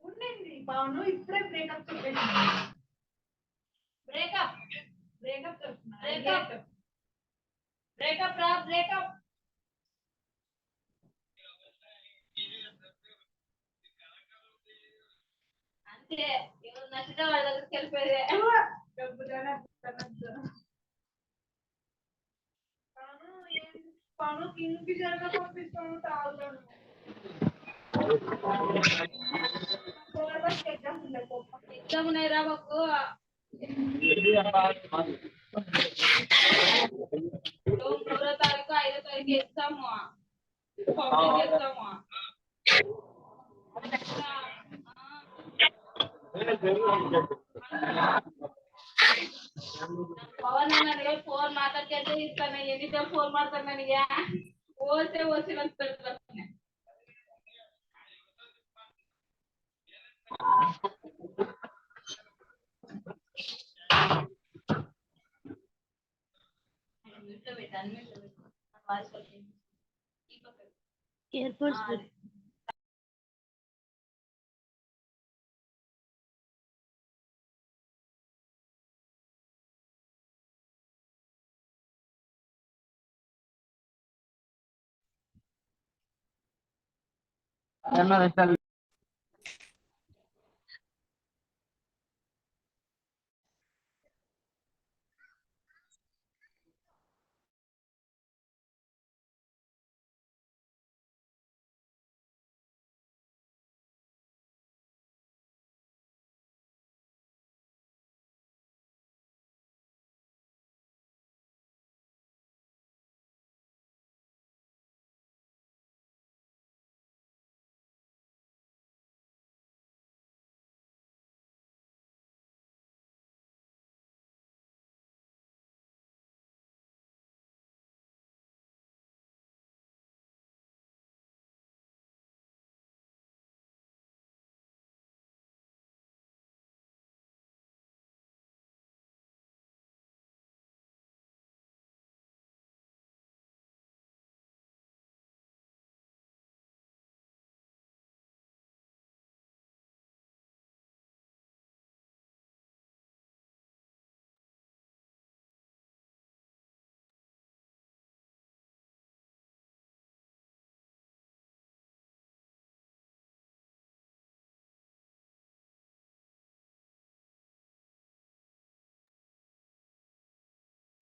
ఉండండి బాను ఇప్పుడే బ్రేకప్ చెప్పేసి బ్రేకప్ బ్రేకప్ చెప్తున్నా బ్రేకప్ బ్రేకప్ రా బ్రేకప్ అంతే ఎవరు నచ్చితే వాళ్ళ దగ్గరికి వెళ్ళిపోయేదే డబ్బుగానే పను కిందికి జరగ పంపిస్తాను తాగుతాను ఎగ్జామ్ ఉన్నాయి రా మాకు మూడో తారీఖు 5వ తారీఖు ఎగ్జాము పబ్లిక్ ఎగ్జాము ಪವನ್ ನನಗೆ ಫೋನ್ ಮಾತಾಡ್ಕೊಂಡೆ ಇರ್ತಾನೆ ಎನಿ ಟೈಮ್ ಫೋನ್ ಮಾಡ್ತಾನೆ ನನಗೆ ಓಸೆ ಓಸಿಲ್ಲ ಅಂತ ಹೇಳ್ತಾನೆ एयरपोर्ट्स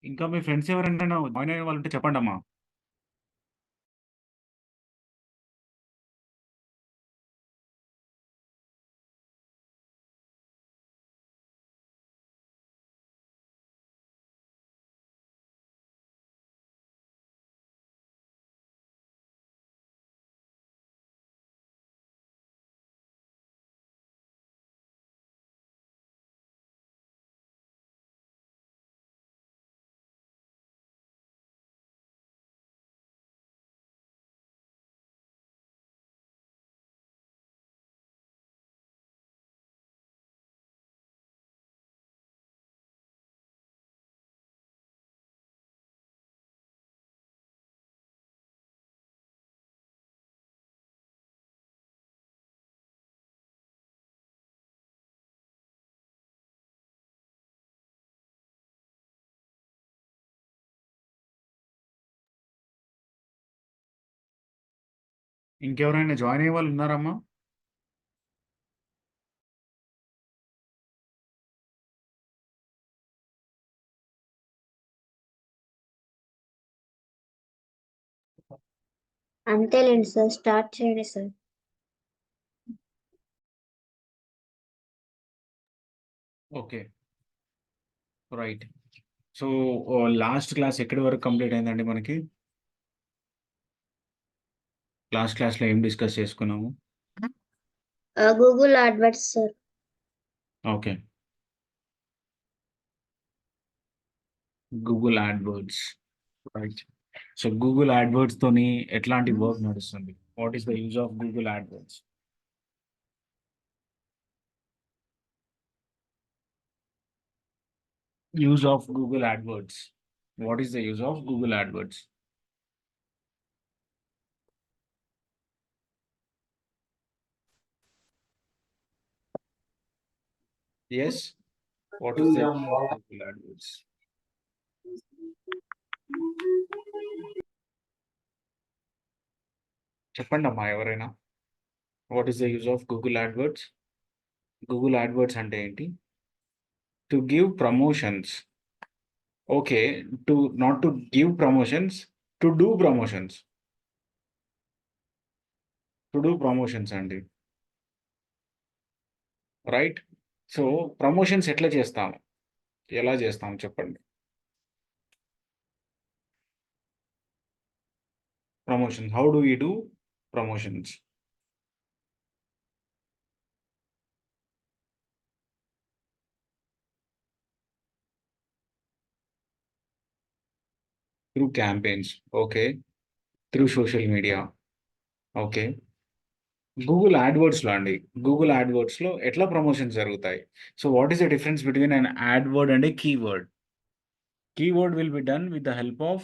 ఇంకా మీ ఫ్రెండ్స్ ఎవరైనా జాయిన్ అయ్యే వాళ్ళు ఉంటే చెప్పండి అమ్మా. ఇంకెవరైనా జాయిన్ అయ్యే వాళ్ళు ఉన్నారమ్మా? అంతేలేండి సార్, స్టార్ట్ చేయండి sir. Okay, right. So last class ఎక్కడి వరకు కంప్లీట్ అయిందండి మనకి? లాస్ట్ క్లాస్లో ఏం డిస్కస్ చేసుకున్నాము? Google AdWords sir. Okay, Google AdWords, right. So Google AdWords తోని ఎట్లాంటి వర్క్ నడుస్తుంది? What is the use of Google AdWords? Use of Google AdWords. What is the use of Google AdWords? Yes, what is the use of Google AdWords? చెప్పండి అమ్మా ఎవరైనా. What is the use of Google AdWords? Google AdWords అంటే ఏంటి? To give promotions. Okay, to not to give promotions, to do promotions. To do promotions అండి, right. So promotions ఎట్లా చేస్తాం, ఎలా చేస్తాం చెప్పండి? Promotion, how do you do promotions? Through campaigns, okay, through social media, okay. Google యాడ్వర్డ్స్లో అండి, Google యాడ్వర్డ్స్లో ఎట్లా ప్రమోషన్స్ జరుగుతాయి? So what is the difference between an adword and a keyword? Keyword will be done with the help of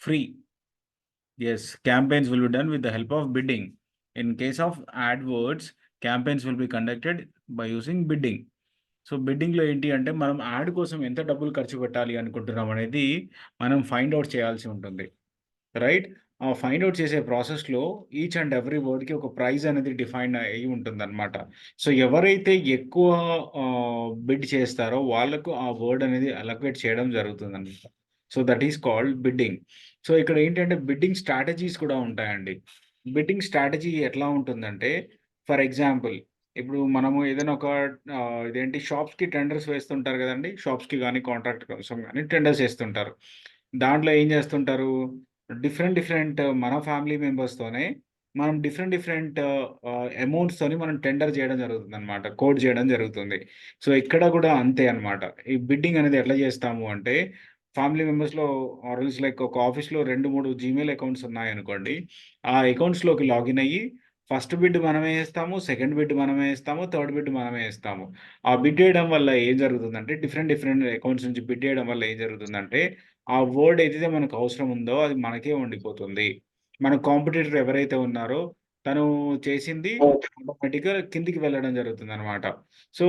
free. Yes, campaigns will be done with the help of bidding. In case of AdWords, campaigns will be conducted by using bidding. So బిడ్డింగ్లో ఏంటి అంటే మనం add కోసం ఎంత డబ్బులు ఖర్చు పెట్టాలి అనుకుంటున్నాం అనేది మనం ఫైండ్ అవుట్ చేయాల్సి ఉంటుంది, రైట్. ఆ ఫైండ్ అవుట్ చేసే ప్రాసెస్లో ఈచ్ అండ్ ఎవ్రీ వర్డ్కి ఒక ప్రైజ్ అనేది డిఫైన్ అయ్యి ఉంటుంది అనమాట. సో ఎవరైతే ఎక్కువ బిడ్ చేస్తారో వాళ్ళకు ఆ వర్డ్ అనేది అలొకేట్ చేయడం జరుగుతుంది అనమాట. So that is called bidding. So ఇక్కడ ఏంటంటే బిడ్డింగ్ స్ట్రాటజీస్ కూడా ఉంటాయండి. బిడ్డింగ్ స్ట్రాటజీ ఎట్లా ఉంటుందంటే, ఫర్ ఎగ్జాంపుల్ ఇప్పుడు మనము ఏదైనా ఒక ఇదేంటి షాప్స్కి టెండర్స్ వేస్తుంటారు కదండి, షాప్స్కి కానీ కాంట్రాక్ట్ కోసం కానీ టెండర్స్ వేస్తుంటారు. దాంట్లో ఏం చేస్తుంటారు, డిఫరెంట్ డిఫరెంట్ మన ఫ్యామిలీ మెంబర్స్తోనే మనం డిఫరెంట్ డిఫరెంట్ అమౌంట్స్తోని మనం టెండర్ చేయడం జరుగుతుంది అనమాట, కోడ్ చేయడం జరుగుతుంది. సో ఇక్కడ కూడా అంతే అనమాట. ఈ బిడ్డింగ్ అనేది ఎట్లా చేస్తాము అంటే, ఫ్యామిలీ మెంబర్స్లో ఆర్ఎల్స్ లైక్ ఒక ఆఫీస్లో 2-3 జీమెయిల్ అకౌంట్స్ ఉన్నాయనుకోండి, ఆ అకౌంట్స్లోకి లాగిన్ అయ్యి ఫస్ట్ బిడ్ మనమే వేస్తాము, సెకండ్ బిడ్ మనమే వేస్తాము, థర్డ్ బిడ్ మనమే వేస్తాము. ఆ బిడ్ వేయడం వల్ల ఏం జరుగుతుందంటే, డిఫరెంట్ డిఫరెంట్ అకౌంట్స్ నుంచి బిడ్ వేయడం వల్ల ఏం జరుగుతుందంటే, ఆ వర్డ్ ఏదైతే మనకు అవసరం ఉందో అది మనకే ఉండిపోతుంది. మన కాంపిటీటర్ ఎవరైతే ఉన్నారో తను చేసింది ఆటోమేటిక్‌గా కిందికి వెళ్ళడం జరుగుతుందనమాట. సో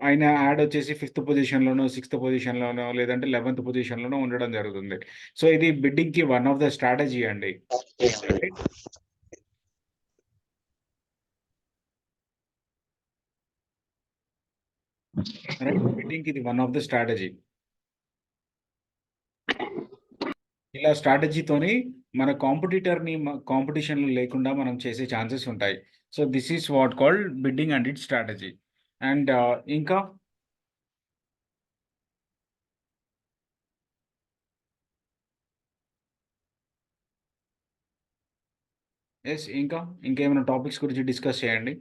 ఆయన యాడ్ వచ్చేసి 5థ్ పొజిషన్‌లోనో, 6థ్ పొజిషన్‌లోనో లేదంటే 11థ్ పొజిషన్‌లోనో ఉండడం జరుగుతుంది. సో ఇది బిడ్డింగ్‌కి వన్ ఆఫ్ ద స్ట్రాటజీ అండి. రైట్. రైట్. బిడ్డింగ్‌కి ఇది వన్ ఆఫ్ ద స్ట్రాటజీ. ఇలా స్ట్రాటజీతోని మన కాంపిటీటర్‌ని కాంపిటీషన్‌లో లేకుండా మనం చేసే ఛాన్సెస్ ఉంటాయి. So this is what called bidding and it's strategy. And ఇంకా ఇంకేమైనా టాపిక్స్ గురించి డిస్కస్ చేయండి.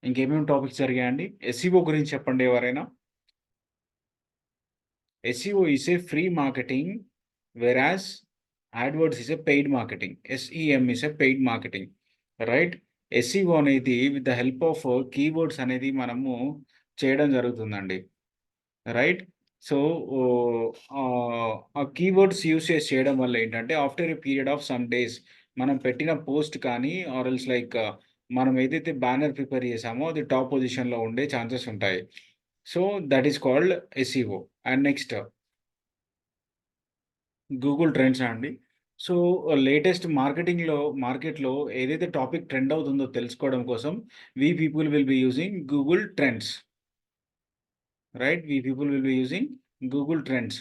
ఇంకేమేమి టాపిక్స్ జరిగాయండి? ఎస్ఈఓ గురించి చెప్పండి ఎవరైనా. SEO is a free marketing, whereas AdWords is a paid marketing. SEM is a paid marketing, right? SEO అనేది with the help of keywords అనేది మనము చేయడం జరుగుతుందండి, రైట్. సో ఆ కీవర్డ్స్ యూస్ చేసి చేయడం వల్ల ఏంటంటే after a period of some days మనం పెట్టిన పోస్ట్ కానీ ఆర్ఎల్స్ లైక్ మనం ఏదైతే బ్యానర్ ప్రిపేర్ చేసామో అది టాప్ పొజిషన్లో ఉండే ఛాన్సెస్ ఉంటాయి. So that is called SEO. And next Google trends అండి. సో లేటెస్ట్ మార్కెట్లో ఏదైతే టాపిక్ ట్రెండ్ అవుతుందో తెలుసుకోవడం కోసం we people will be using Google trends, right? We people will be using Google trends.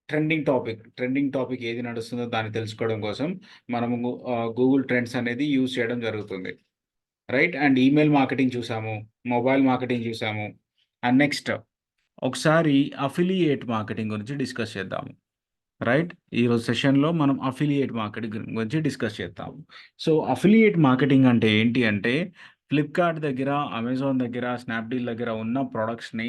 Trending topic ఏది నడుస్తుందో దాన్ని తెలుసుకోవడం కోసం మనము గూగుల్ ట్రెండ్స్ అనేది యూజ్ చేయడం జరుగుతుంది, రైట్? అండ్ ఈమెయిల్ మార్కెటింగ్ చూసాము, మొబైల్ మార్కెటింగ్ చూసాము. అండ్ నెక్స్ట్ ఒకసారి అఫిలియేట్ మార్కెటింగ్ గురించి డిస్కస్ చేద్దాము, రైట్? ఈరోజు సెషన్లో మనం అఫిలియేట్ మార్కెటింగ్ గురించి డిస్కస్ చేద్దాము. సో అఫిలియేట్ మార్కెటింగ్ అంటే ఏంటి అంటే ఫ్లిప్కార్ట్ దగ్గర, అమెజాన్ దగ్గర, స్నాప్డీల్ దగ్గర ఉన్న ప్రొడక్ట్స్ని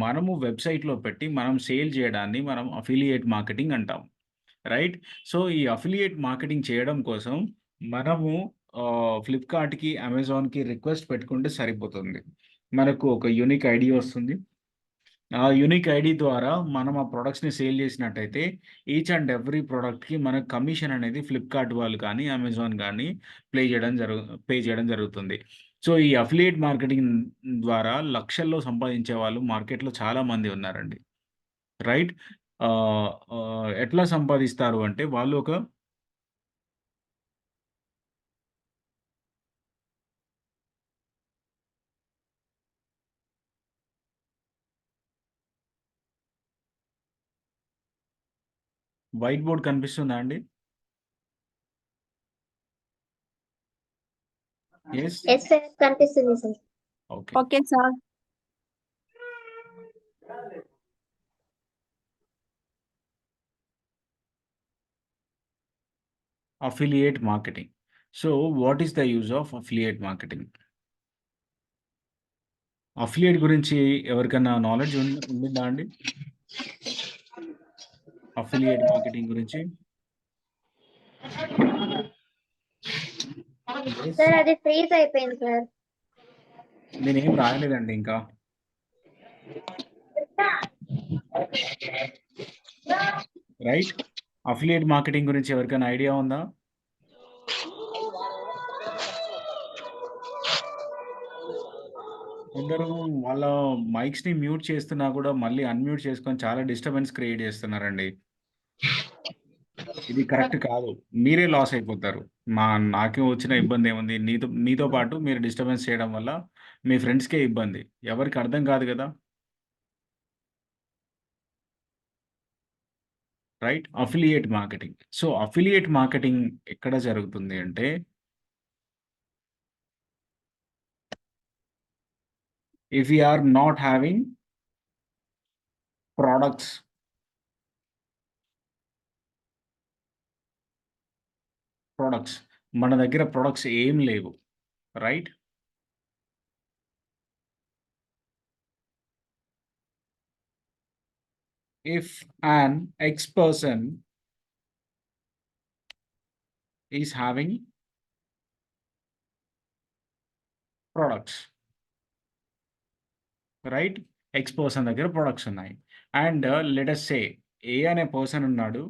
మనము వెబ్సైట్లో పెట్టి మనం సేల్ చేయడాన్ని మనం అఫిలియేట్ మార్కెటింగ్ అంటాం, రైట్? సో ఈ అఫిలియేట్ మార్కెటింగ్ చేయడం కోసం మనము ఫ్లిప్కార్ట్కి, అమెజాన్కి రిక్వెస్ట్ పెట్టుకుంటే సరిపోతుంది. మనకు ఒక యూనిక్ ఐడి వస్తుంది. ఆ యూనిక్ ఐడి ద్వారా మనం ఆ ప్రొడక్ట్స్‌ని సేల్ చేసినట్టయితే ఈచ్ అండ్ ఎవ్రీ ప్రొడక్ట్‌కి మనకు కమిషన్ అనేది ఫ్లిప్కార్ట్ వాళ్ళు కానీ, అమెజాన్ కానీ పే చేయడం జరుగుతుంది. సో ఈ అఫిలియేట్ మార్కెటింగ్ ద్వారా లక్షల్లో సంపాదించే వాళ్ళు మార్కెట్‌లో చాలా మంది ఉన్నారండి, రైట్? ఎట్లా సంపాదిస్తారు అంటే వాళ్ళు ఒక వైట్ బోర్డ్ కనిపిస్తుందా అండి? యెస్. ఎస్ సార్ కనిపిస్తుంది sir. Okay. Okay sir. Affiliate marketing. So what is the use of affiliate marketing? Affiliate గురించి ఎవరికన్నా నాలెడ్జ్ ఉండిందా అండి? అఫిలియేట్ మార్కెటింగ్ గురించి? Yes. సార్ అది ఫ్రీజ్ అయిపోయింది సార్. నేనేం రాయలేదండి ఇంకా. రైట్? అఫిలియేట్ మార్కెటింగ్ గురించి ఎవరికైనా ఐడియా ఉందా? కొందరు వాళ్ళ మైక్స్‌ని మ్యూట్ చేస్తున్నా కూడా మళ్ళీ అన్‌మ్యూట్ చేసుకొని చాలా డిస్టర్బెన్స్ క్రియేట్ చేస్తున్నారండి. ఇది కరెక్ట్ కాదు. మీరే లాస్ అయిపోతారు. నాకే వచ్చిన ఇబ్బంది ఏముంది? నీతో పాటు మీరు డిస్టర్బెన్స్ చేయడం వల్ల మీ ఫ్రెండ్స్‌కే ఇబ్బంది. ఎవరికీ అర్థం కాదు కదా! Right? Affiliate marketing. So affiliate marketing ఎక్కడ జరుగుతుంది అంటే if you are not having products మన దగ్గర ప్రొడక్ట్స్ ఏం లేవు, right? If an X person is having products, right? X person దగ్గర ప్రొడక్ట్స్ ఉన్నాయి. And let us say A అనే పర్సన్ ఉన్నాడు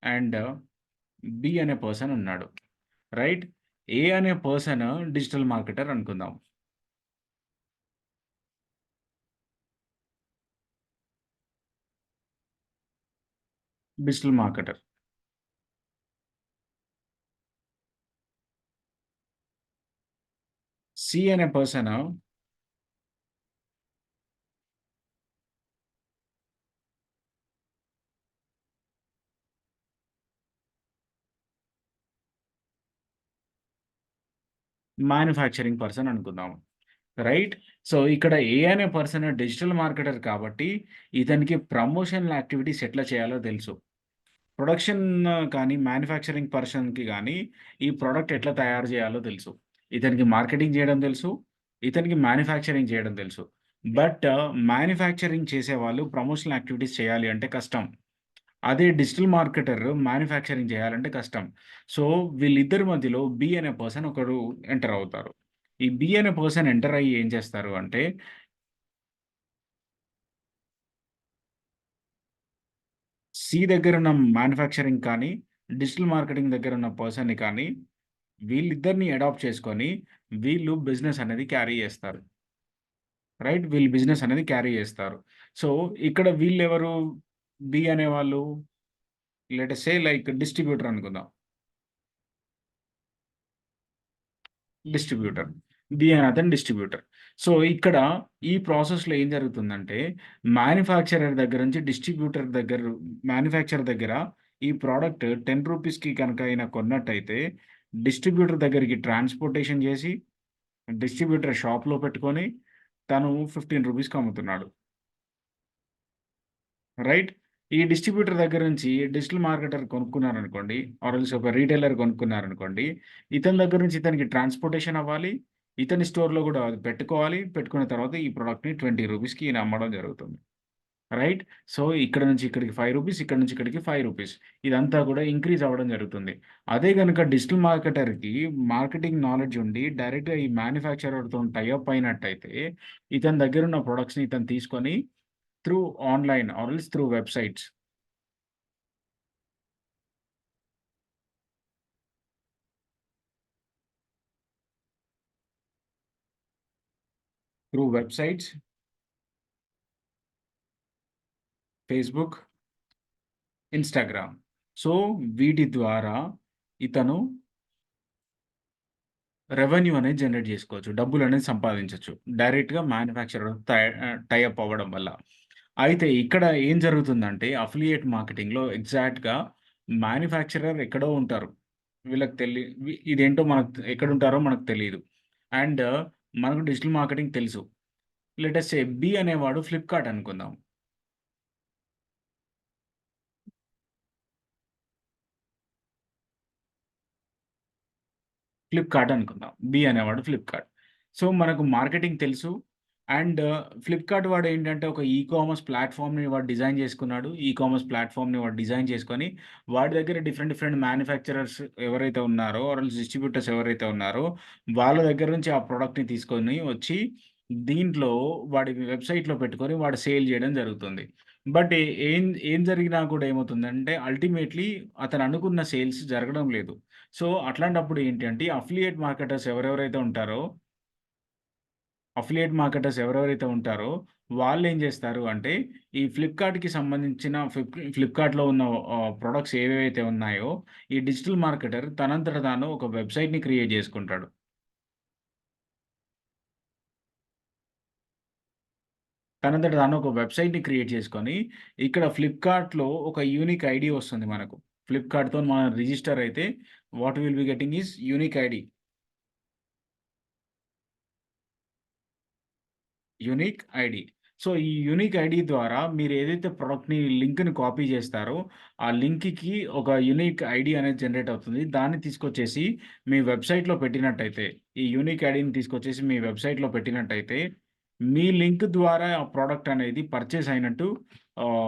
అండ్ B అనే పర్సన్ ఉన్నాడు, రైట్? A అనే పర్సన్ డిజిటల్ మార్కెటర్ అనుకుందాం. Digital marketer. C అనే పర్సన్ మ్యానుఫ్యాక్చరింగ్ పర్సన్ అనుకుందాం, రైట్? సో ఇక్కడ ఏ అనే పర్సన్ డిజిటల్ మార్కెటర్ కాబట్టి ఇతనికి ప్రమోషనల్ యాక్టివిటీస్ ఎట్లా చేయాలో తెలుసు. ప్రొడక్షన్ కానీ మ్యానుఫ్యాక్చరింగ్ పర్సన్‌కి గానీ ఈ ప్రొడక్ట్ ఎట్లా తయారు చేయాలో తెలుసు. ఇతనికి మార్కెటింగ్ చేయడం తెలుసు. ఇతనికి మ్యానుఫ్యాక్చరింగ్ చేయడం తెలుసు. బట్ మ్యానుఫ్యాక్చరింగ్ చేసేవాళ్ళు ప్రమోషనల్ యాక్టివిటీస్ చేయాలి అంటే కష్టం. అదే డిజిటల్ మార్కెటర్ మ్యానుఫ్యాక్చరింగ్ చేయాలంటే కష్టం. సో వీళ్ళిద్దరి మధ్యలో బి అనే పర్సన్ ఒకడు ఎంటర్ అవుతారు. ఈ బి అనే పర్సన్ ఎంటర్ అయ్యి ఏం చేస్తారు అంటే సి దగ్గరున్న మ్యానుఫ్యాక్చరింగ్ కానీ, డిజిటల్ మార్కెటింగ్ దగ్గరున్న పర్సన్‌ని కానీ వీళ్ళిద్దరిని అడాప్ట్ చేసుకొని వీళ్ళు బిజినెస్ అనేది క్యారీ చేస్తారు, రైట్? వీళ్ళు బిజినెస్ అనేది క్యారీ చేస్తారు. సో ఇక్కడ వీళ్ళెవరు? బి అనేవాళ్ళు let us say like distributor అనుకుందాం. డిస్ట్రిబ్యూటర్. బి అనే అతను డిస్ట్రిబ్యూటర్. సో, ఇక్కడ ఈ ప్రాసెస్‌లో ఏం జరుగుతుందంటే, మ్యానుఫ్యాక్చరర్ దగ్గర నుంచి మ్యానుఫ్యాక్చరర్ దగ్గర ఈ ప్రోడక్ట్ 10 రూపీస్‌కి కనుక ఈయన కొన్నట్టయితే, డిస్ట్రిబ్యూటర్ దగ్గరికి ట్రాన్స్‌పోర్టేషన్ చేసి, డిస్ట్రిబ్యూటర్ షాప్‌లో పెట్టుకొని, తను 15 రూపీస్‌కి అమ్ముతున్నాడు. రైట్? ఈ డిస్ట్రిబ్యూటర్ దగ్గర నుంచి డిజిటల్ మార్కెటర్ కొనుక్కున్నారనుకోండి, ఆర్ ఎల్స్ ఒక రిటైలర్ కొనుక్కున్నారనుకోండి, ఇతని దగ్గర నుంచి ఇతనికి ట్రాన్స్‌పోర్టేషన్ అవ్వాలి. ఇతని స్టోర్‌లో గూడా అది పెట్టుకోవాలి. పెట్టుకున్న తర్వాత ఈ ప్రొడక్ట్‌ని 20 రూపీస్‌కి ఈయన అమ్మడం జరుగుతుంది. రైట్? సో, ఇక్కడ నుంచి ఇక్కడికి 5 రూపీస్, ఇక్కడ నుంచి ఇక్కడికి 5 రూపీస్. ఇదంతా గూడా ఇంక్రీజ్ అవ్వడం జరుగుతుంది. అదే గనుక డిజిటల్ మార్కెటర్‌కి మార్కెటింగ్ నాలెడ్జ్ ఉండి డైరెక్ట్‌గా ఈ మ్యానుఫ్యాక్చరర్‌తోని టై అప్ అయినట్టయితే, ఇతని దగ్గరున్న ప్రొడక్ట్స్‌ని ఇతను తీసుకొని through online or else through websites through websites, Facebook, Instagram. So, వీటి ద్వారా ఇతను రెవెన్యూ అనేది జనరేట్ జేసుకోవచ్చు. డబ్బులనేది సంపాదించొచ్చు. డైరెక్ట్‌గా మ్యానుఫ్యాక్చరర్ టై అప్ అవ్వడం వల్ల. అయితే ఇక్కడ ఏం జరుగుతుందంటే అఫిలియేట్ మార్కెటింగ్‌లో ఎగ్జాక్ట్‌గా మ్యానుఫ్యాక్చరర్ ఎక్కడో ఉంటారు. వీళ్ళకి ఇదేంటో ఎక్కడుంటారో మనకు తెలీదు. అండ్ మనకు డిజిటల్ మార్కెటింగ్ తెలుసు. లెట్ అస్ సే బి అనేవాడు ఫ్లిప్‌కార్ట్ అనుకుందాం. ఫ్లిప్‌కార్ట్ అనుకుందాం. బి అనేవాడు ఫ్లిప్‌కార్ట్. సో, మనకు మార్కెటింగ్ తెలుసు. అండ్ ఫ్లిప్‌కార్ట్ వాడేంటంటే ఒక కామర్స్ ప్లాట్‌ఫార్మ్‌ని వాడు డిజైన్ చేసుకున్నాడు. కామర్స్ ప్లాట్‌ఫార్మ్‌ని వాడు డిజైన్ చేసుకొని, వాడి దగ్గర డిఫరెంట్ డిఫరెంట్ మ్యానుఫ్యాక్చరర్స్ ఎవరైతే ఉన్నారో ఆర్ ఎల్స్ డిస్ట్రిబ్యూటర్స్ ఎవరైతే ఉన్నారో, వాళ్ళ దగ్గర నుంచి ఆ ప్రొడక్ట్‌ని తీసుకొని వచ్చి, దీంట్లో వాడి వెబ్‌సైట్‌లో పెట్టుకొని వాడు సేల్ చేయడం జరుగుతుంది. బట్ ఏం ఏం జరిగినా కూడా ఏమవుతుందంటే అల్టిమేట్‌లీ అతను అనుకున్న సేల్స్ జరగడం లేదు. సో, అట్లాంటప్పుడు ఏంటి అంటే అఫిలియేట్ మార్కెటర్స్ ఎవరెవరైతే ఉంటారో వాళ్ళేం జేస్తారు అంటే, ఈ ఫ్లిప్‌కార్ట్‌కి సంబంధించిన ఫ్లిప్‌కార్ట్‌లో ఉన్న ప్రొడక్ట్స్ ఏవేవైతే ఉన్నాయో, ఈ డిజిటల్ మార్కెటర్ తనంతట తాను ఒక వెబ్‌సైట్‌ని క్రియేట్ జేసుకుంటాడు. తనంతట తాను ఒక వెబ్‌సైట్‌ని క్రియేట్ చేసుకొని, ఇక్కడ ఫ్లిప్‌కార్ట్‌లో ఒక యూనిక్ ఐడీ వస్తుంది మనకు. ఫ్లిప్‌కార్ట్‌తోని మనం రిజిస్టర్ అయితే what will be getting is unique ID. Unique ID. So, ఈ యూనిక్ ఐడీ ద్వారా మీరేదైతే ప్రొడక్ట్‌ని లింక్‌ని కాపీ జేస్తారో, ఆ లింక్‌కి ఒక యూనిక్ ఐడీ అనేది జనరేట్ అవుతుంది. దాన్ని తీసుకొచ్చేసి మీ వెబ్‌సైట్‌లో పెట్టినట్టయితే, ఈ యూనిక్ ఐడీని తీసుకొచ్చేసి మీ వెబ్‌సైట్‌లో పెట్టినట్టయితే, మీ లింక్ ద్వారా ఆ ప్రొడక్ట్ అనేది పర్చేజ్ అయినట్టు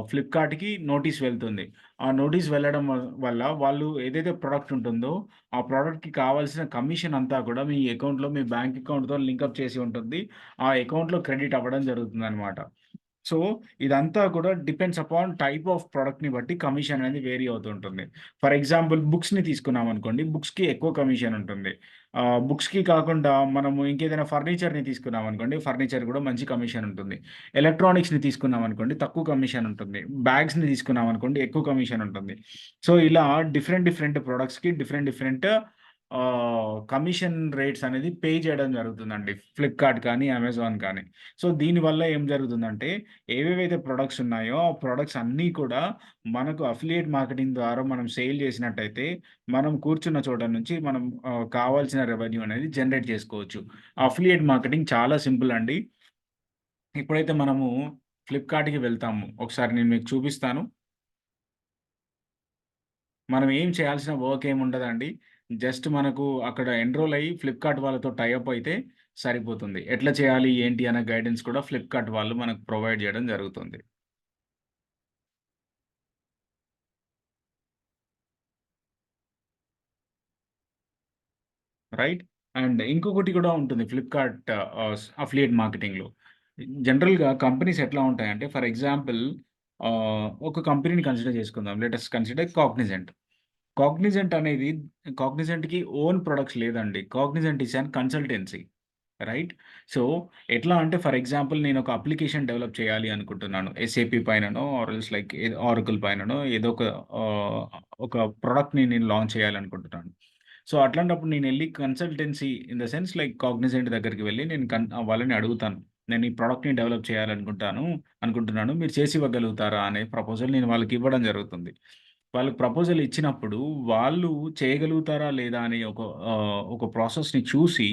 ఫ్లిప్‌కార్ట్‌కి నోటీస్ వెళ్తుంది. ఆ నోటీస్ వెళ్ళడం వల్ల వాళ్ళు ఏదైతే ప్రొడక్ట్ ఉంటుందో, ఆ ప్రొడక్ట్‌కి కావాల్సిన కమిషన్ అంతా కూడా మీ అకౌంట్‌లో మీ బ్యాంక్ అకౌంట్‌తో లింకప్ చేసి ఉంటుంది. ఆ అకౌంట్‌లో క్రెడిట్ అవ్వడం జరుగుతుందనమాట. సో, ఇదంతా కూడా డిపెండ్స్ అపాన్ టైప్ ఆఫ్ ప్రొడక్ట్‌ని బట్టి కమిషన్ అనేది వేరీ అవుతూ ఉంటుంది. ఫర్ ఎగ్జాంపుల్ బుక్స్‌ని తీసుకున్నామనుకోండి, బుక్స్‌కి ఎక్కువ కమిషన్ ఉంటుంది. బుక్స్‌కి కాకుండా మనము ఇంకేదైనా ఫర్నిచర్‌ని తీసుకున్నామనుకోండి, ఫర్నిచర్ కూడా మంచి కమిషన్ ఉంటుంది. ఎలక్ట్రానిక్స్‌ని తీసుకున్నామనుకోండి, తక్కువ కమిషన్ ఉంటుంది. బ్యాగ్స్‌ని తీసుకున్నామనుకోండి, ఎక్కువ కమిషన్ ఉంటుంది. సో, ఇలా డిఫరెంట్ డిఫరెంట్ ప్రొడక్ట్స్‌కి డిఫరెంట్ డిఫరెంట్ కమిషన్ రేట్స్ అనేది పే చేయడం జరుగుతుందండి. ఫ్లిప్‌కార్ట్ కానీ, అమెజాన్ కానీ. సో, దీనివల్ల ఏం జరుగుతుందంటే, ఏవేవైతే ప్రొడక్ట్స్ ఉన్నాయో, ఆ ప్రొడక్ట్స్ అన్నీ కూడా మనకు అఫిలియేట్ మార్కెటింగ్ ద్వారా మనం సేల్ చేసినట్టయితే, మనం కూర్చున్న చోట నుంచి మనం కావాల్సిన రెవెన్యూ అనేది జనరేట్ చేసుకోవచ్చు. అఫిలియేట్ మార్కెటింగ్ చాలా సింపుల్ అండి. ఇప్పుడైతే మనము ఫ్లిప్‌కార్ట్‌కి వెళ్తాము. ఒకసారి నేను మీకు చూపిస్తాను. మనం ఏం చేయాల్సిన వర్క్ ఏముండదండి. జస్ట్ మనకు అక్కడ ఎన్రోల్ అయ్యి ఫ్లిప్‌కార్ట్ వాళ్ళతో టై అప్ అయితే సరిపోతుంది. ఎట్లా చేయాలి, ఏంటి అనే గైడెన్స్ కూడా ఫ్లిప్‌కార్ట్ వాళ్ళు మనకు ప్రొవైడ్ చేయడం జరుగుతుంది. రైట్? అండ్ ఇంకొకటి కూడా ఉంటుంది ఫ్లిప్‌కార్ట్ అఫిలియేట్ మార్కెటింగ్‌లో. జనరల్‌గా కంపెనీస్ ఎట్లా ఉంటాయంటే ఫర్ ఎగ్జాంపుల్ ఒక కంపెనీని కన్సిడర్ చేసుకుందాం. Let us consider Cognizant. Cognizant అనేది కాగ్నిజెంట్‌కి ఓన్ ప్రొడక్ట్స్ లేదండి. Cognizant is an consultancy. Right? So, ఎట్లా అంటే ఫర్ ఎగ్జాంపుల్ నేను ఒక అప్లికేషన్ డెవలప్ చేయాలి అనుకుంటున్నాను. ఎస్ఏపీ పైననో ఆర్ ఎల్స్ లైక్ ఆరకిల్ పైననో ఏదో ఆహ్, ఒక ప్రొడక్ట్‌ని నేను లాంచ్ చేయాలనుకుంటున్నాను. సో, అట్లాంటప్పుడు నేనెళ్ళి consultancy in the sense like Cognizant దగ్గరికి వెళ్లి నేను వాళ్ళని అడుగుతాను. నేను ఈ ప్రొడక్ట్‌ని డెవలప్ అనుకుంటున్నాను. మీరు చేసి ఇవ్వగలుగుతారా అనే ప్రపోజల్ నేను వాళ్ళకి ఇవ్వడం జరుగుతుంది. వాళ్ళకి ప్రపోజల్ ఇచ్చినప్పుడు వాళ్ళు చేయగలుగుతారా లేదా అనే ఒక ప్రాసెస్‌ని చూసి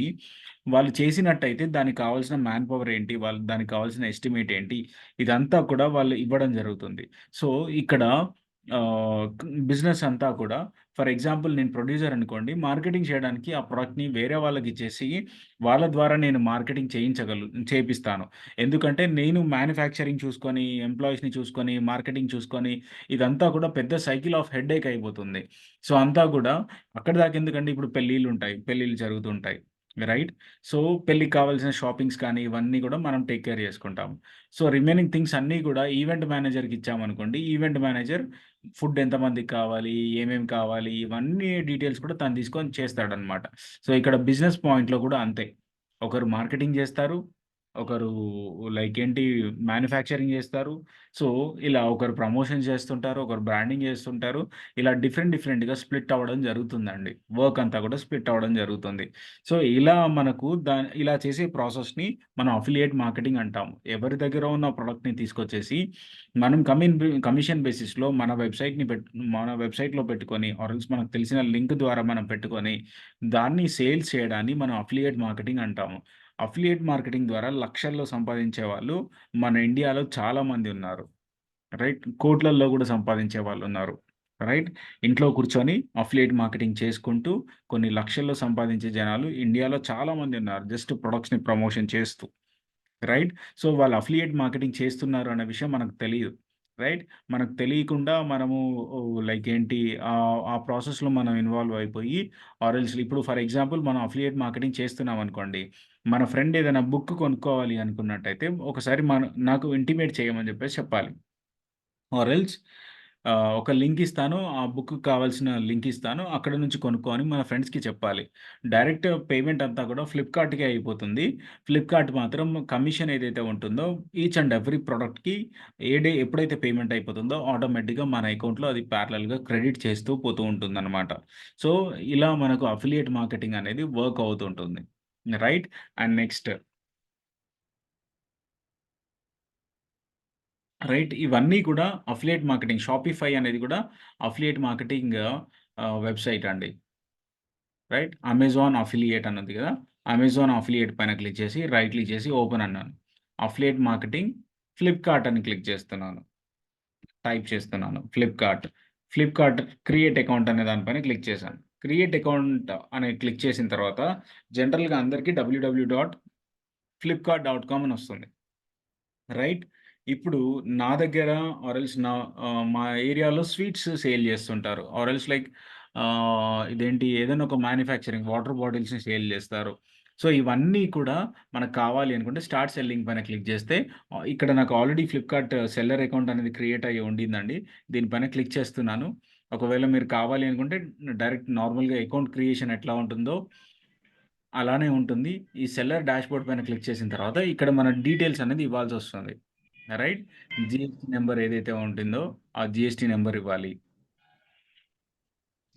వాళ్ళు చేసినట్టయితే దానికి కావాల్సిన మ్యాన్ పవర్ ఏంటి? దానికి కావాల్సిన ఎస్టిమేట్ ఏంటి? ఇదంతా కూడా వాళ్ళు ఇవ్వడం జరుగుతుంది. సో, ఇక్కడ బిజినెస్ అంతా కూడా ఫర్ ఎగ్జాంపుల్ నేను ప్రొడ్యూసర్ అనుకోండి. మార్కెటింగ్ చేయడానికి ఆ ప్రొడక్ట్‌ని వేరే వాళ్ళకిచ్చేసి వాళ్ళ ద్వారా నేను మార్కెటింగ్ చేపిస్తాను. ఎందుకంటే నేను మ్యానుఫ్యాక్చరింగ్ చూసుకొని, ఎంప్లాయీస్‌ని చూసుకొని, మార్కెటింగ్ చూసుకొని ఇదంతా కూడా పెద్ద సైకిల్ ఆఫ్ హెడ్‌ఏక్ అయిపోతుంది. సో, అంతా కూడా అక్కడి దాకా ఎందుకండి ఇప్పుడు పెళ్ళిళ్ళుంటాయి. పెళ్ళిళ్ళు జరుగుతుంటాయి. రైట్? సో, పెళ్ళికి కావాల్సిన షాపింగ్స్ కానీ ఇవన్నీ కూడా మనం టేక్ కేర్ చేసుకుంటాం. సో, రిమైనింగ్ థింగ్స్ అన్నీ కూడా ఈవెంట్ మేనేజర్‌కి ఇచ్చామనుకోండి. ఈవెంట్ మేనేజర్ ఫుడ్ ఎంతమందికి కావాలి? ఏమేమి కావాలి? ఇవన్నీ డీటెయిల్స్ కూడా తను తీసుకొని చేస్తాడనమాట. సో, ఇక్కడ బిజినెస్ పాయింట్‌లో కూడా అంతే. ఒకరు మార్కెటింగ్ చేస్తారు. ఒకరు లైక్ ఏంటి మ్యానుఫ్యాక్చరింగ్ చేస్తారు. సో, ఇలా ఒకరు ప్రమోషన్స్ చేస్తుంటారు. ఒకరు బ్రాండింగ్ చేస్తుంటారు. ఇలా డిఫరెంట్‌గా స్ప్లిట్ అవ్వడం జరుగుతుందండి. వర్క్ అంతా కూడా స్ప్లిట్ అవ్వడం జరుగుతుంది. సో, ఇలా మనకు ఇలా చేసే ప్రాసెస్‌ని మనం అఫిలియేట్ మార్కెటింగ్ అంటాము. ఎవరి దగ్గర ఉన్న ప్రొడక్ట్‌ని తీసుకొచ్చేసి మనం కమిషన్ బేసిస్‌లో మన వెబ్‌సైట్‌లో పెట్టుకొని ఆర్ ఎల్స్ మనకు తెలిసిన లింక్ ద్వారా మనం పెట్టుకొని దాన్ని సేల్స్ చేయడాన్ని మనం అఫిలియేట్ మార్కెటింగ్ అంటాము. అఫిలియేట్ మార్కెటింగ్ ద్వారా లక్షల్లో సంపాదించే వాళ్ళు మన ఇండియాలో చాలా మంది ఉన్నారు. రైట్? కోట్లల్లో గూడా సంపాదించే వాళ్ళున్నారు. రైట్? ఇంట్లో కూర్చొని అఫిలియేట్ మార్కెటింగ్ చేసుకుంటూ కొన్ని లక్షల్లో సంపాదించే జనాలు ఇండియాలో చాలా మంది ఉన్నారు. జస్ట్ ప్రొడక్ట్స్‌ని ప్రమోషన్ చేస్తూ. రైట్? సో, వాళ్ళు అఫిలియేట్ మార్కెటింగ్ చేస్తున్నారు అన్న విషయం మనకు తెలీదు. రైట్? మనకు తెలియకుండా మనము లైక్ ఏంటి ఆ ప్రాసెస్‌లో మనం ఇన్వాల్వ్ అయిపోయి ఆర్ ఎల్స్ ఇప్పుడు ఫర్ ఎగ్జాంపుల్ మనం అఫిలియేట్ మార్కెటింగ్ చేస్తున్నామనుకోండి. మన ఫ్రెండ్ ఏదైనా బుక్ కొనుక్కోవాలి అనుకున్నట్టయితే ఒకసారి నాకు ఇంటిమేట్ చేయమని చెప్పాలి. ఆర్ ఎల్స్ ఒక లింక్ ఇస్తాను. ఆ బుక్‌కి కావాల్సిన లింక్ ఇస్తాను. అక్కడి నుంచి కొనుక్కో అని మన ఫ్రెండ్స్‌కి చెప్పాలి. డైరెక్ట్ పేమెంట్ అంతా కూడా ఫ్లిప్‌కార్ట్‌కే అయిపోతుంది. ఫ్లిప్‌కార్ట్ మాత్రం కమిషన్ ఏదైతే ఉంటుందో ఈచ్ అండ్ ఎవ్రీ ప్రొడక్ట్‌కి ఎప్పుడైతే పేమెంట్ అయిపోతుందో ఆటోమేటిక్‌గా మన అకౌంట్‌లో అది ప్యారలెల్‌గా క్రెడిట్ చేస్తూ పోతూ ఉంటుందన్నమాట. సో, ఇలా మనకు అఫిలియేట్ మార్కెటింగ్ అనేది వర్క్ అవుతుంటుంది. రైట్? And next right. ఇవన్నీ కూడా అఫిలియేట్ మార్కెటింగ్. షాపిఫై అనేది కూడా అఫిలియేట్ మార్కెటింగ్ వెబ్‌సైట్ అండి. రైట్. అమెజాన్ అఫిలియేట్ అని ఉంది కదా! అమెజాన్ అఫిలియేట్ పైన క్లిక్ చేసి, రైట్ క్లిక్ చేసి ఓపెన్ అన్నాను. అఫిలియేట్ మార్కెటింగ్ ఫ్లిప్‌కార్ట్ అని క్లిక్ చేస్తున్నాను. టైప్ చేస్తున్నాను ఫ్లిప్‌కార్ట్. ఫ్లిప్‌కార్ట్ క్రియేట్ అకౌంట్ అనే దాని పైన క్లిక్ చేశాను. క్రియేట్ అకౌంట్ అని క్లిక్ చేసిన తర్వాత జనరల్‌గా అందరికి www.flipkart.com అని వస్తుంది. రైట్. ఇప్పుడు నా దగ్గర ఆర్ ఎల్స్ మా ఏరియాలో స్వీట్స్ సేల్ చేస్తుంటారు. ఆర్ ఎల్స్ లైక్ ఇదేంటి ఏదైనా ఒక మ్యానుఫ్యాక్చరింగ్ వాటర్ బాటిల్స్‌ని సేల్ చేస్తారు. సో, ఇవన్నీ కూడా మనకు కావాలి అనుకుంటే స్టార్ట్ సెల్లింగ్ పైన క్లిక్ చేస్తే ఇక్కడ నాకు ఆల్రెడీ ఫ్లిప్‌కార్ట్ సెల్లర్ అకౌంట్ అనేది క్రియేట్ అయ్యి ఉండిందండి. దీనిపైన క్లిక్ చేస్తున్నాను. ఒకవేళ మీరు కావాలి అనుకుంటే డైరెక్ట్ నార్మల్‌గా అకౌంట్ క్రియేషన్ ఎట్లా ఉంటుందో అలానే ఉంటుంది. ఈ సెల్లర్ డాష్‌బోర్డ్ పైన క్లిక్ చేసిన తర్వాత ఇక్కడ మన డీటెయిల్స్ అనేది ఇవ్వాల్సొస్తుంది. రైట్? జీఎస్టీ నంబర్ ఏదైతే ఉంటుందో, ఆ జీఎస్టీ నంబర్ ఇవ్వాలి.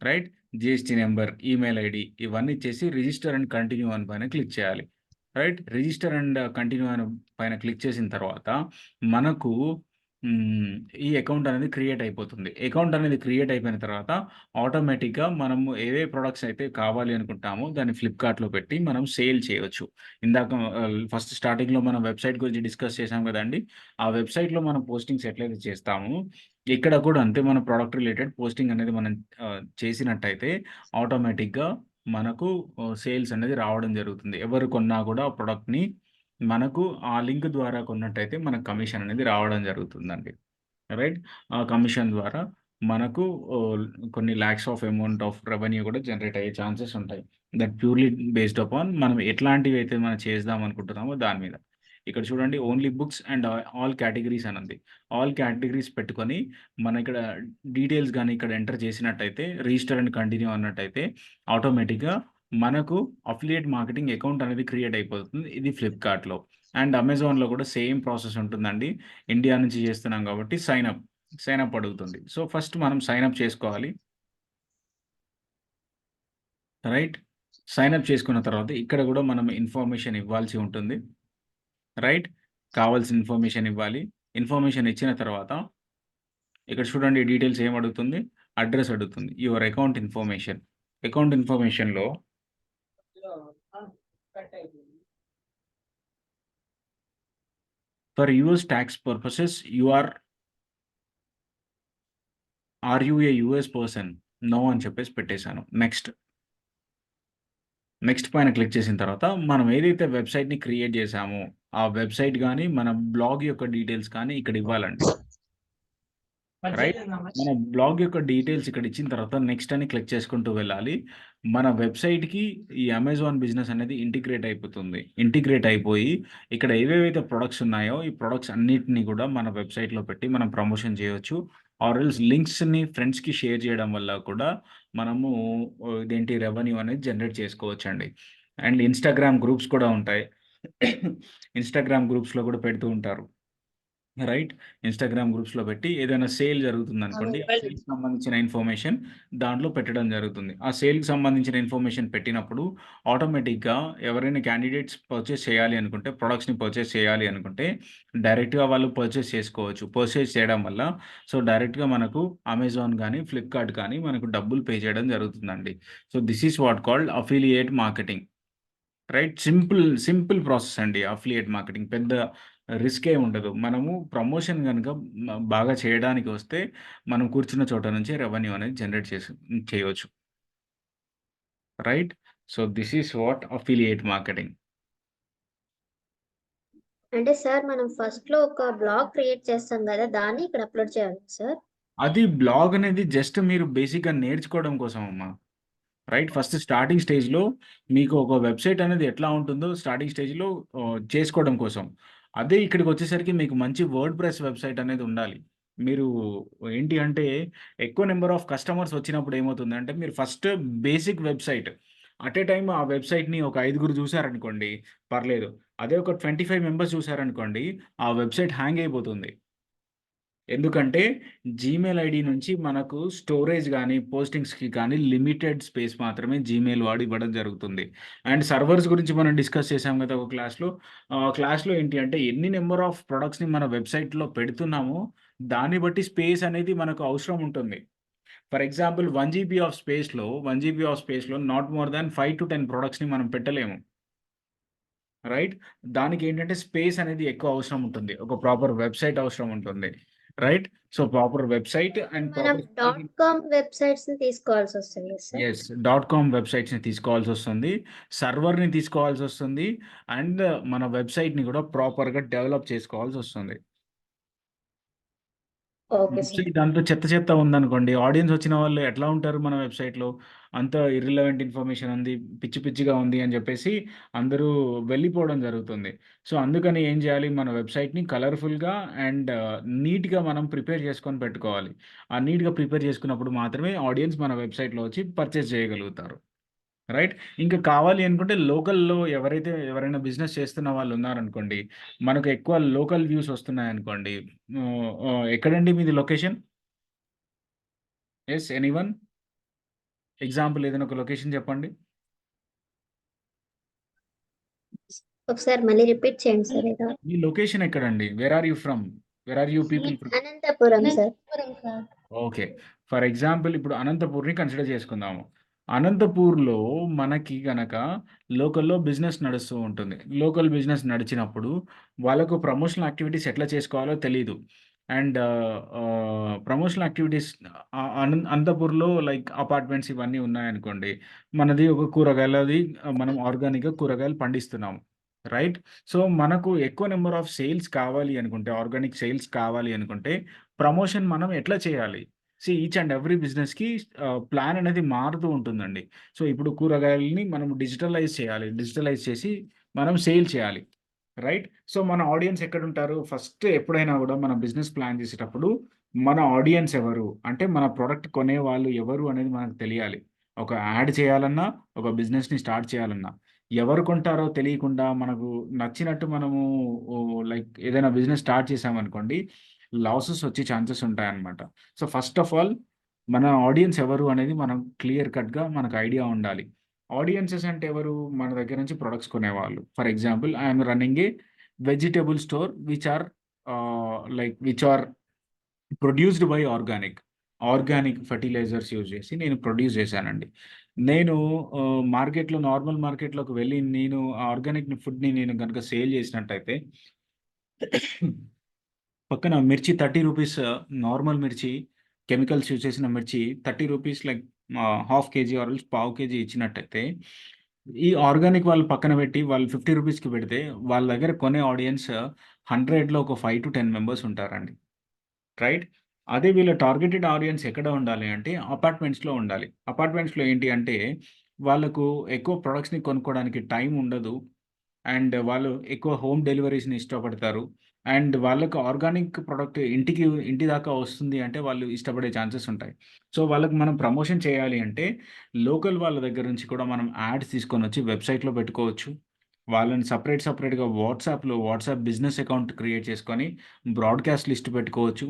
Right? GST number, email ID ఇవన్నీ ఇచ్చేసి రిజిస్టర్ అండ్ కంటిన్యూ అని పైన క్లిక్ చేయాలి. రైట్? రిజిస్టర్ అండ్ కంటిన్యూ అని పైన క్లిక్ చేసిన తర్వాత మనకు హ్మ్. ఈ అకౌంట్ అనేది క్రియేట్ అయిపోతుంది. అకౌంట్ అనేది క్రియేట్ అయిపోయిన తర్వాత ఆటోమేటిక్‌గా మనము ఏవే ప్రొడక్ట్స్ అయితే కావాలి అనుకుంటామో దాన్ని ఫ్లిప్‌కార్ట్‌లో పెట్టి మనం సేల్ చేయొచ్చు. ఇందాక ఫస్ట్ స్టార్టింగ్‌లో మనం వెబ్‌సైట్ గురించి డిస్కస్ చేసాం గదండీ! ఆ వెబ్‌సైట్‌లో మనం పోస్టింగ్స్ ఎట్లయితే చేస్తామో, ఇక్కడ కూడా అంతే మన ప్రొడక్ట్ రిలేటెడ్ పోస్టింగ్ అనేది మనం చేసినట్టయితే ఆటోమేటిక్‌గా మనకు సేల్స్ అనేది రావడం జరుగుతుంది. ఎవరు కొన్నా కూడా ఆ ప్రొడక్ట్‌ని మనకు ఆ లింక్ ద్వారా కొన్నట్టయితే మనకు కమిషన్ అనేది రావడం జరుగుతుందండి. రైట్? ఆ కమిషన్ ద్వారా మనకు ఓహ్, కొన్ని lakhs of amount of revenue కూడా జనరేట్ అయ్యే ఛాన్సెస్ ఉంటాయి. దట్ ప్యూర్‌లీ బేస్డ్ అపాన్ మనం ఎట్లాంటివైతే మనం చేద్దాం అనుకుంటున్నామో దాని మీద. ఇక్కడ చూడండి only books and all categories అని ఉంది. ఆల్ కేటగరీస్ పెట్టుకొని మన ఇక్కడ డీటెయిల్స్ గాని ఇక్కడ ఎంటర్ చేసినట్టయితే రిజిస్టర్ అండ్ కంటిన్యూ అన్నట్టయితే ఆటోమేటిక్‌గా మనకు అఫిలియేట్ మార్కెటింగ్ అకౌంట్ అనేది క్రియేట్ అయిపోతుంది. ఇది ఫ్లిప్‌కార్ట్‌లో. అండ్ అమెజాన్‌లో కూడా సేమ్ ప్రాసెస్ ఉంటుందండి. ఇండియా నుంచి చేస్తున్నాం కాబట్టి సైన్ అప్ అడుగుతుంది. సో, ఫస్ట్ మనం సైన్ అప్ చేసుకోవాలి. రైట్. సైన్ అప్ చేసుకున్న తర్వాత ఇక్కడ కూడా మనం ఇన్ఫర్మేషన్ ఇవ్వాల్సి ఉంటుంది. రైట్. కావాల్సిన ఇన్ఫర్మేషన్ ఇవ్వాలి. ఇన్ఫర్మేషన్ ఇచ్చిన తర్వాత ఇక్కడ చూడండి డీటెయిల్స్ ఏం అడుగుతుంది? అడ్రెస్ అడుగుతుంది. Your account information. అకౌంట్ ఇన్ఫర్మేషన్‌లో for US tax purposes are you a US person? No అని చెప్పేసి పెట్టేశాను. నెక్స్ట్ పైన క్లిక్ చేసిన తర్వాత మనం ఏదైతే వెబ్‌సైట్‌ని క్రియేట్ చేశామో, ఆ వెబ్‌సైట్ గాని, మన బ్లాగ్ యొక్క డీటెయిల్స్ కానీ ఇక్కడ ఇవ్వాలండి. రైట్. మన బ్లాగ్ యొక్క డీటెయిల్స్ ఇక్కడ ఇచ్చిన తర్వాత నెక్స్ట్ అని క్లిక్ చేసుకుంటూ వెళ్ళాలి. మన వెబ్‌సైట్‌కి ఈ అమెజాన్ బిజినెస్ అనేది ఇంటిగ్రేట్ అయిపోతుంది. ఇంటిగ్రేట్ అయిపోయి ఇక్కడ ఏవేవైతే ప్రొడక్ట్స్ ఉన్నాయో, ఈ ప్రొడక్ట్స్ అన్నిటిని కూడా మన వెబ్‌సైట్‌లో పెట్టి మనం ప్రమోషన్ చేయొచ్చు. ఆర్ ఎల్స్ లింక్స్‌ని ఫ్రెండ్స్‌కి షేర్ చేయడం వల్ల కూడా మనము ఇదేంటి రెవెన్యూ అనేది జనరేట్ చేసుకోవచ్చండి. అండ్ ఇన్‌స్టాగ్రామ్ గ్రూప్స్ కూడా ఉంటాయి. ఇన్‌స్టాగ్రామ్ గ్రూప్స్‌లో కూడా పెడుతూ ఉంటారు. రైట్. ఇన్‌స్టాగ్రామ్ గ్రూప్స్‌లో పెట్టి ఏదైనా సేల్ జరుగుతుందనుకోండి. ఆ సేల్‌కి సంబంధించిన ఇన్ఫర్మేషన్ దాంట్లో పెట్టడం జరుగుతుంది. ఆ సేల్‌కి సంబంధించిన ఇన్ఫర్మేషన్ పెట్టినప్పుడు ఆటోమేటిక్‌గా ఎవరైనా క్యాండిడేట్స్ పర్చేస్ చేయాలి అనుకుంటే, ప్రొడక్ట్స్‌ని పర్చేస్ చేయాలి అనుకుంటే డైరెక్ట్‌గా వాళ్ళు పర్చేస్ చేసుకోవచ్చు. పర్చేస్ చేయడం వల్ల డైరెక్ట్‌గా మనకు అమెజాన్ గానీ, ఫ్లిప్‌కార్ట్ కానీ మనకు డబ్బులు పే చేయడం జరుగుతుందండి. This is what called affiliate marketing. Right. Simple process అండి అఫిలియేట్ మార్కెటింగ్. పెద్ద రిస్క్ ఏమి ఉండదు. మనము ప్రమోషన్ గనుక బాగా చేయడానికి వస్తే, మనం కూర్చున్న చోట నుంచే రెవెన్యూ అనేది జనరేట్ చేయొచ్చు. Right. This is what affiliate marketing. అంటే సార్ మనం ఫస్ట్ లో ఒక బ్లాగ్ క్రియేట్ చేస్తాం కదా, దాన్ని ఇక్కడ అప్లోడ్ చేయాలి సార్? అది బ్లాగ్ అనేది జస్ట్ మీరు బేసిక్‌గా నేర్చుకోవడం కోసం అమ్మా. రైట్. ఫస్ట్ స్టార్టింగ్ స్టేజ్‌లో మీకు ఒక వెబ్‌సైట్ అనేది ఎట్లా ఉంటుందో స్టార్టింగ్ స్టేజ్‌లో చేసుకోవడం కోసం. అదే ఇక్కడికొచ్చేసరికి మీకు మంచి వర్డ్‌ప్రెస్ వెబ్‌సైట్ అనేది ఉండాలి. మీరు ఏంటి అంటే ఎక్కువ నంబర్ ఆఫ్ కస్టమర్స్ వచ్చినప్పుడు ఏమవుతుందంటే మీరు first basic website at a time ఆ వెబ్‌సైట్‌ని ఒక 5గురు చూసారనుకోండి పర్లేదు. అదే ఒక 25 మెంబర్స్ చూసారనుకోండి ఆ వెబ్‌సైట్ హ్యాంగ్ అయిపోతుంది. ఎందుకంటే జీమెయిల్ ఐడీ నుంచి మనకు స్టోరేజ్ గానీ, పోస్టింగ్స్‌కి కానీ లిమిటెడ్ స్పేస్ మాత్రమే జీమెయిల్ వాడు ఇవ్వడం జరుగుతుంది. అండ్ సర్వర్స్ గురించి మనం డిస్కస్ చేసాం కదా ఒక క్లాస్‌లో. క్లాస్‌లో ఏంటి అంటే ఎన్ని నంబర్ ఆఫ్ ప్రొడక్ట్స్‌ని మన వెబ్‌సైట్‌లో పెడుతున్నామో దాన్ని బట్టి స్పేస్ అనేది మనకు అవసరం ఉంటుంది. ఫర్ ఎగ్జాంపుల్ 1 జీబీ ఆఫ్ స్పేస్‌లో 1 జీబీ ఆఫ్ స్పేస్‌లో నాట్ మోర్ థాన్ 5-10 ప్రొడక్ట్స్‌ని మనం పెట్టలేము. రైట్. దానికేంటంటే స్పేస్ అనేది ఎక్కువ అవసరం ఉంటుంది. ఒక ప్రాపర్ వెబ్‌సైట్ అవసరం ఉంటుంది. రైట్. ప్రాపర్ వెబ్‌సైట్ అండ్ మనం ప్రాపర్ .com వెబ్సైట్స్ ని తీసుకోవాల్సి వస్తుంది కదా సార్? యెస్. కామ్ వెబ్‌సైట్స్‌ని తీసుకోవాల్సొస్తుంది. సర్వర్‌ని తీసుకోవాల్సొస్తుంది. అండ్ మన వెబ్‌సైట్‌ని కూడా ప్రాపర్‌గా డెవలప్ చేసుకోవాల్సొస్తుంది. Okay sir. వెబ్‌సైట్ అంతా చెత్త చెత్త ఉందనుకోండి. ఆడియన్స్ వచ్చిన వాళ్ళు ఎట్లా ఉంటారు మన వెబ్‌సైట్‌లో? అంతా ఇర్రిలవెంట్ ఇన్ఫర్మేషన్ ఉంది. పిచ్చి పిచ్చిగా ఉంది అని చెప్పేసి అందరూ వెళ్ళిపోవడం జరుగుతుంది. అందుకని ఏం చేయాలి? మన వెబ్‌సైట్‌ని కలర్‌ఫుల్‌గా అండ్ నీట్‌గా మనం ప్రిపేర్ చేసుకొని పెట్టుకోవాలి. ఆ నీట్‌గా ప్రిపేర్ చేసుకున్నప్పుడు మాత్రమే ఆడియన్స్ మన వెబ్‌సైట్‌లో వచ్చి పర్చేస్ చేయగలుగుతారు. రైట్. ఇంకా కావాలి అనుకుంటే లోకల్‌లో ఎవరైనా బిజినెస్ చేస్తున్న వాళ్ళు ఉన్నారనుకోండి. మనకు ఎక్కువ లోకల్ వ్యూస్ వస్తున్నాయనుకోండి. ఎక్కడండి మీది లొకేషన్? యెస్. ఎనీవన్? ఎగ్జాంపుల్ ఏదైనా ఒక లొకేషన్ చెప్పండి. ఒకసారి మళ్ళీ రిపీట్ చేయండి సార్ ఏదో. మీ లొకేషన్ ఎక్కడండి? Where are you from? Where are you people from? Anantapuram sir. Okay. For example ఇప్పుడు అనంతపూర్‌ని కన్సిడర్ చేసుకుందాము. అనంతపూర్‌లో మనకి గనక లోకల్‌లో బిజినెస్ నడుస్తూ ఉంటుంది. లోకల్ బిజినెస్ నడిచినప్పుడు వాళ్ళకు ప్రమోషనల్ యాక్టివిటీస్ ఎట్లా చేసుకోవాలో తెలీదు. అండ్ ప్రమోషనల్ యాక్టివిటీస్ అనంతపూర్‌లో లైక్ అపార్ట్మెంట్స్ ఇవన్నీ ఉన్నాయనుకోండి. మనది ఒక కూరగాయలది మనం ఆర్గానిక్‌గా కూరగాయలు పండిస్తున్నాము. రైట్. మనకు ఎక్కువ నంబర్ ఆఫ్ సేల్స్ కావాలి అనుకుంటే, ఆర్గానిక్ సేల్స్ కావాలి అనుకుంటే ప్రమోషన్ మనం ఎట్లా చేయాలి? ఈచ్ అండ్ ఎవ్రీ బిజినెస్‌కి ప్లాన్ అనేది మారుతూ ఉంటుందండి. ఇప్పుడు కూరగాయలని మనం డిజిటలైజ్ చేయాలి. డిజిటలైజ్ చేసి మనం సేల్ చేయాలి. రైట్. మన ఆడియన్స్ ఎక్కడుంటారు? ఫస్ట్ ఎప్పుడైనా గూడా మనం బిజినెస్ ప్లాన్ చేసేటప్పుడు మన ఆడియన్స్ ఎవరు? అంటే మన ప్రొడక్ట్ కొనేవాళ్ళు ఎవరు అనేది మనకు తెలియాలి. ఒక యాడ్ చేయాలన్నా, ఒక బిజినెస్‌ని స్టార్ట్ చేయాలన్నా, ఎవరు కొంటారో తెలియకుండా మనకు నచ్చినట్టు మనము లైక్ ఏదైనా బిజినెస్ స్టార్ట్ చేశామనుకోండి, లాసెస్ వచ్చే ఛాన్సెస్ ఉంటాయన్నమాట. సో, ఫస్ట్ ఆఫ్ ఆల్ మన ఆడియన్స్ ఎవరు అనేది మనం క్లియర్ కట్‌గా మనకు ఐడియా ఉండాలి. ఆడియన్సెస్ అంటే ఎవరు? మన దగ్గర నుంచి ప్రొడక్ట్స్ కొనేవాళ్ళు. For example I am running a vegetable store which are produced by organic fertilizers use చేసి నేను ప్రొడ్యూస్ చేశానండి. నేను మార్కెట్‌లో నార్మల్ మార్కెట్‌లోకి వెళ్ళి నేను ఆర్గానిక్ ఫుడ్‌ని నేను గనుక సేల్ చేసినట్టయితే పక్కన మిర్చి రూ. 30 నార్మల్ మిర్చి, కెమికల్స్ యూజ్ చేసిన మిర్చి రూ. 30 like half KG or else పావు కేజీ ఇచ్చినట్టయితే, ఈ ఆర్గానిక్ వాళ్ళు పక్కన పెట్టి వాళ్ళు రూ. 50కి పెడితే వాళ్ళ దగ్గర కొనే ఆడియన్స్ 100లో ఒక 5-10 మెంబర్స్ ఉంటారండి. రైట్? అదే వీళ్ళ టార్గెటెడ్ ఆడియన్స్ ఎక్కడ ఉండాలి అంటే అపార్ట్మెంట్స్‌లో ఉండాలి. అపార్ట్మెంట్స్‌లో ఏంటి అంటే వాళ్ళకు ఎక్కువ ప్రొడక్ట్స్‌ని కొనుక్కోవడానికి టైం ఉండదు. అండ్ వాళ్ళు ఎక్కువ హోమ్ డెలివరీస్‌ని ఇష్టపడతారు. అండ్ వాళ్ళకి ఆర్గానిక్ ప్రొడక్ట్ ఇంటి దాకా వస్తుంది అంటే వాళ్ళు ఇష్టపడే ఛాన్సెస్ ఉంటాయి. సో, వాళ్ళకి మనం ప్రమోషన్ చేయాలి అంటే లోకల్ వాళ్ళ దగ్గర నుంచి కూడా మనం యాడ్స్ తీసుకొనొచ్చి వెబ్‌సైట్‌లో పెట్టుకోవచ్చు. వాళ్ళని సెపరేట్‌గా వాట్సాప్ బిజినెస్ అకౌంట్ క్రియేట్ చేసుకొని బ్రాడ్‌కాస్ట్ లిస్ట్ పెట్టుకోవచ్చు.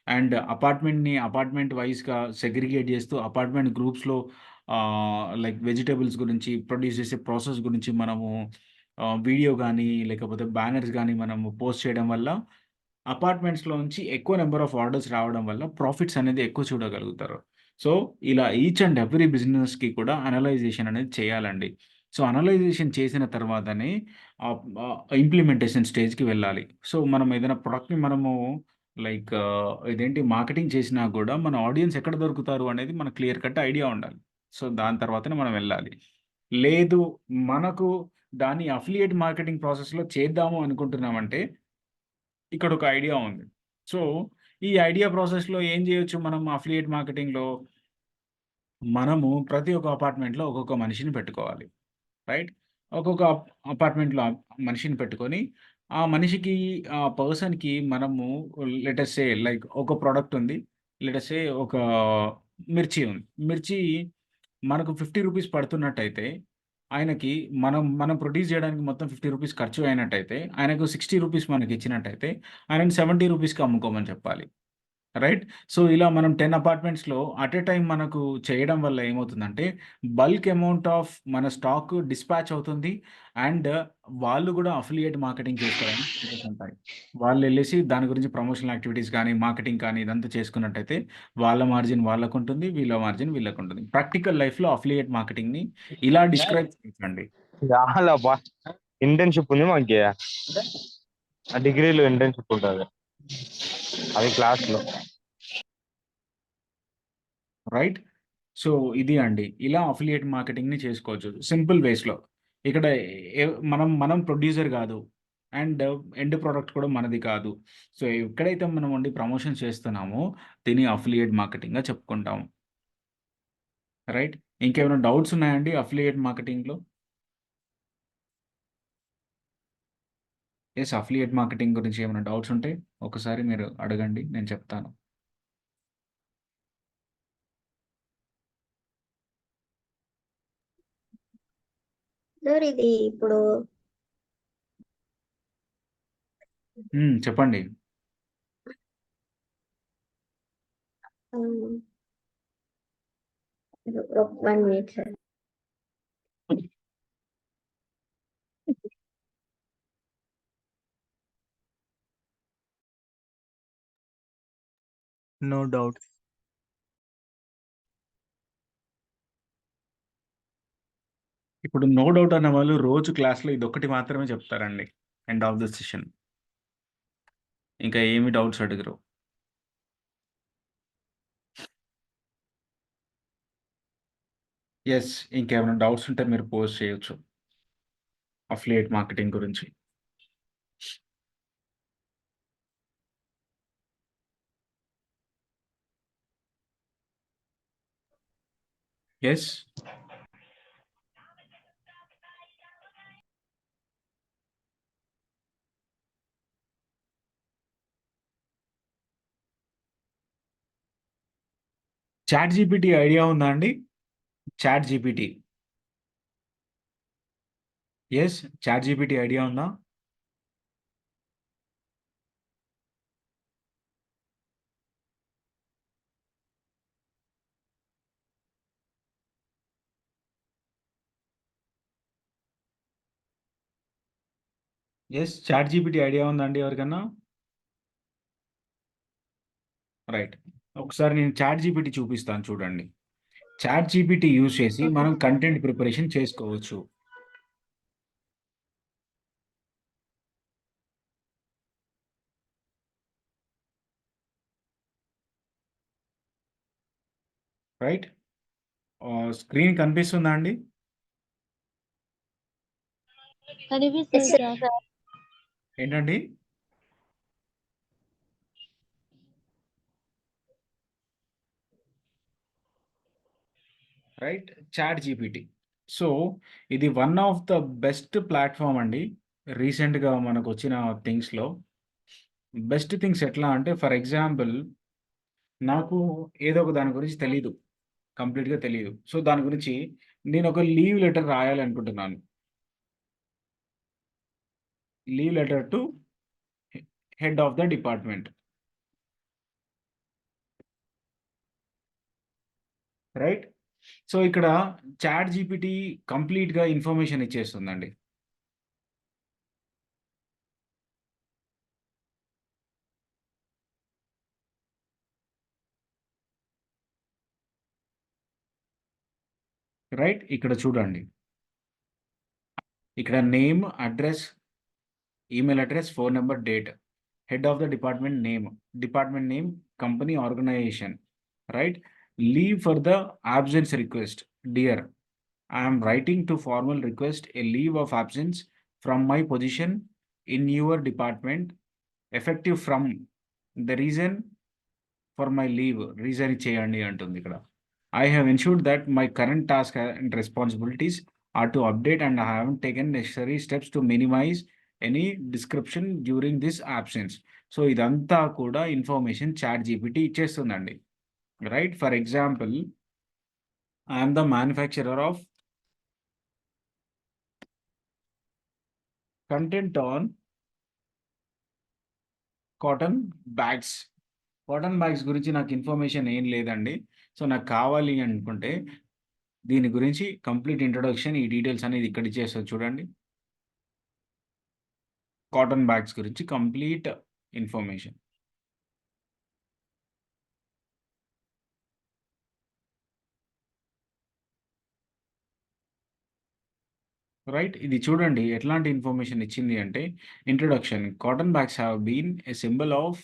అండ్ అపార్ట్మెంట్ వైస్‌గా సెగ్రిగేట్ చేస్తూ అపార్ట్మెంట్ గ్రూప్స్‌లో లైక్ వెజిటబుల్స్ గురించి, ప్రొడ్యూస్ చేసే ప్రాసెస్ గురించి మనము వీడియో గానీ, లేకపోతే బ్యానర్స్ గానీ మనము పోస్ట్ చేయడం వల్ల అపార్ట్మెంట్స్‌లోంచి ఎక్కువ నంబర్ ఆఫ్ ఆర్డర్స్ రావడం వల్ల ప్రాఫిట్స్ అనేది ఎక్కువ చూడగలుగుతారు. సో, ఇలా ఈచ్ అండ్ ఎవ్రీ బిజినెస్‌కి కూడా అనలైజేషన్ అనేది చేయాలండి. సో, అనలైజేషన్ చేసిన తర్వాతనే ఇంప్లిమెంటేషన్ స్టేజ్‌కి వెళ్ళాలి. సో, మనం ఏదైనా ప్రొడక్ట్‌ని మనము లైక్ ఇదేంటి మార్కెటింగ్ చేసినా గూడా మన ఆడియన్స్ ఎక్కడ దొరుకుతారు అనేది మనకు క్లియర్ కట్ ఐడియా ఉండాలి. సో, దాని తర్వాతనే మనం వెళ్ళాలి. లేదు మనకు దాన్ని అఫిలియేట్ మార్కెటింగ్ ప్రాసెస్‌లో చేద్దాము అనుకుంటున్నామంటే ఇక్కడొక ఐడియా ఉంది. సో, ఈ ఐడియా ప్రాసెస్‌లో ఏం జేయొచ్చు మనం అఫిలియేట్ మార్కెటింగ్‌లో? మనము ప్రతి ఒక్క అపార్ట్మెంట్‌లో ఒక్కొక్క మనిషిని పెట్టుకోవాలి. రైట్? ఒక్కొక్క అపార్ట్మెంట్‌లో మనిషిని పెట్టుకొని, ఆ మనిషికి ఆ పర్సన్‌కి మనము లెట్ అస్ సే లైక్ ఒక ప్రొడక్ట్ ఉంది. లెట్ అస్ సే ఒక మిర్చి ఉంది. మిర్చి మనకు రూ. 50 పడుతున్నట్టయితే, ఆయనకి మనం ప్రొడ్యూస్ చేయడానికి మొత్తం రూ. 50 ఖర్చు అయినట్టయితే, ఆయనకు రూ. 60 మనకిచ్చినట్టయితే, ఆయనని రూ. 70కి అమ్ముకోమని చెప్పాలి. రైట్? సో, ఇలా మనం 10 అపార్ట్మెంట్స్‌లో అట్ ఎ టైమ్ మనకు చేయడం వల్ల ఏమవుతుందంటే, బల్క్ అమౌంట్ ఆఫ్ మన స్టాక్ డిస్పాచ్ అవుతుంది. అండ్ వాళ్ళు గూడా అఫిలియేట్ మార్కెటింగ్ చేసుకోవడానికి ఛాన్సెస్ ఉంటాయి. వాళ్ళెళ్ళేసి దాని గురించి ప్రమోషనల్ యాక్టివిటీస్ గానీ, మార్కెటింగ్ కానీ ఇదంతా చేసుకున్నట్టయితే, వాళ్ళ మార్జిన్ వాళ్ళకుంటుంది. వీళ్ళ మార్జిన్ వీళ్ళకుంటుంది. ప్రాక్టికల్ లైఫ్‌లో అఫిలియేట్ మార్కెటింగ్‌ని ఇలా డిస్క్రైబ్ చేయొచ్చండి. చాలబ్బా! ఇంటర్న్‌షిప్ ఉంది మాకి. ఆ డిగ్రీలో ఇంటర్న్‌షిప్ ఉంటది. అది క్లాస్‌లో. రైట్? సో, ఇది అండి. ఇలా అఫిలియేట్ మార్కెటింగ్‌ని చేసుకోవచ్చు. సింపుల్ వేస్‌లో. ఇక్కడ మనం ప్రొడ్యూసర్ గాదు. అండ్ ఎండ్ ప్రొడక్ట్ కూడా మనది కాదు. సో, ఎక్కడైతే మనం ఉండి ప్రమోషన్ చేస్తున్నామో దీన్ని అఫిలియేట్ మార్కెటింగ్‌గా చెప్పుకుంటాము. రైట్? ఇంకేమైనా డౌట్స్ ఉన్నాయండి అఫిలియేట్ మార్కెటింగ్‌లో? అఫిలియేట్ మార్కెటింగ్ గురించి ఏమైనా డౌట్స్ ఉంటే ఒకసారి మీరు అడగండి. నేను చెప్తాను. సార్ ఇది ఇప్పుడు చెప్పండి. Ah, 1 minute sir. No doubt. ఇప్పుడు నో డౌట్ అన్నవాళ్ళు రోజు క్లాస్‌లో ఇదొక్కటి మాత్రమే చెప్తారండి. End of the session. ఇంకా ఏమి డౌట్స్ అడగరు. ఇంకేమైనా డౌట్స్ ఉంటే మీరు పోస్ట్ చేయొచ్చు. అఫిలియేట్ మార్కెటింగ్ గురించి. యెస్. చాట్ జీపీటీ ఐడియా ఉందా అండి? Chat GPT. Yes, chat GPT idea ఉందా? ఎస్, చాట్ జీపీటీ ఐడియా ఉందండి ఎవరికన్నా? రైట్. ఒకసారి నేను చాట్ జీపీటీ చూపిస్తాను చూడండి. చాట్ జీపీటీ యూజ్ చేసి మనం కంటెంట్ ప్రిపరేషన్ చేసుకోవచ్చు. రైట్. స్క్రీన్ కనిపిస్తుందా అండి? Yes, sir. ఏంటండి? Right, chat GPT. సో ఇది one of the best platform అండి. రీసెంట్గా మనకు వచ్చిన థింగ్స్లో బెస్ట్ థింగ్స్ ఎట్లా అంటే, ఫర్ ఎగ్జాంపుల్ నాకు ఏదో ఒక దాని గురించి తెలీదు, కంప్లీట్గా తెలియదు. సో దాని గురించి నేను ఒక లీవ్ లెటర్ రాయాలనుకుంటున్నాను. Leave letter to head of the department. Right. So ఇక్కడ చాట్ జీపీటీ కంప్లీట్గా ఇన్ఫర్మేషన్ ఇచ్చేస్తుందండి. రైట్, ఇక్కడ చూడండి. ఇక్కడ name, address, email address, phone number, date, head of the department name, company, organisation. Right. Leave for the absence request. Dear, I am writing to formal request a leave of absence from my position in your department effective from the reason for my leave. Reason ఇచ్చేయండి అంటుంది ఇక్కడ. I have ensured that my current task and responsibilities are to update and I haven't taken necessary steps to minimize any description during this absence. So ఇదంతా కూడా information chat GPT ఇచ్చేస్తుందండి. Right. For example, I am the manufacturer of content on cotton bags. Cotton bags గురించి నాకు information ఏం లేదండి. So నాకు కావాలి అనుకుంటే దీని గురించి కంప్లీట్ ఇంట్రొడక్షన్, ఈ డీటెయిల్స్ అనేది ఇక్కడ ఇచ్చేస్తుంది చూడండి. కాటన్ బ్యాగ్స్ గురించి కంప్లీట్ ఇన్ఫర్మేషన్. రైట్. ఇది చూడండి ఎట్లాంటి ఇన్ఫర్మేషన్ ఇచ్చింది అంటే, introduction. Cotton bags have been a symbol of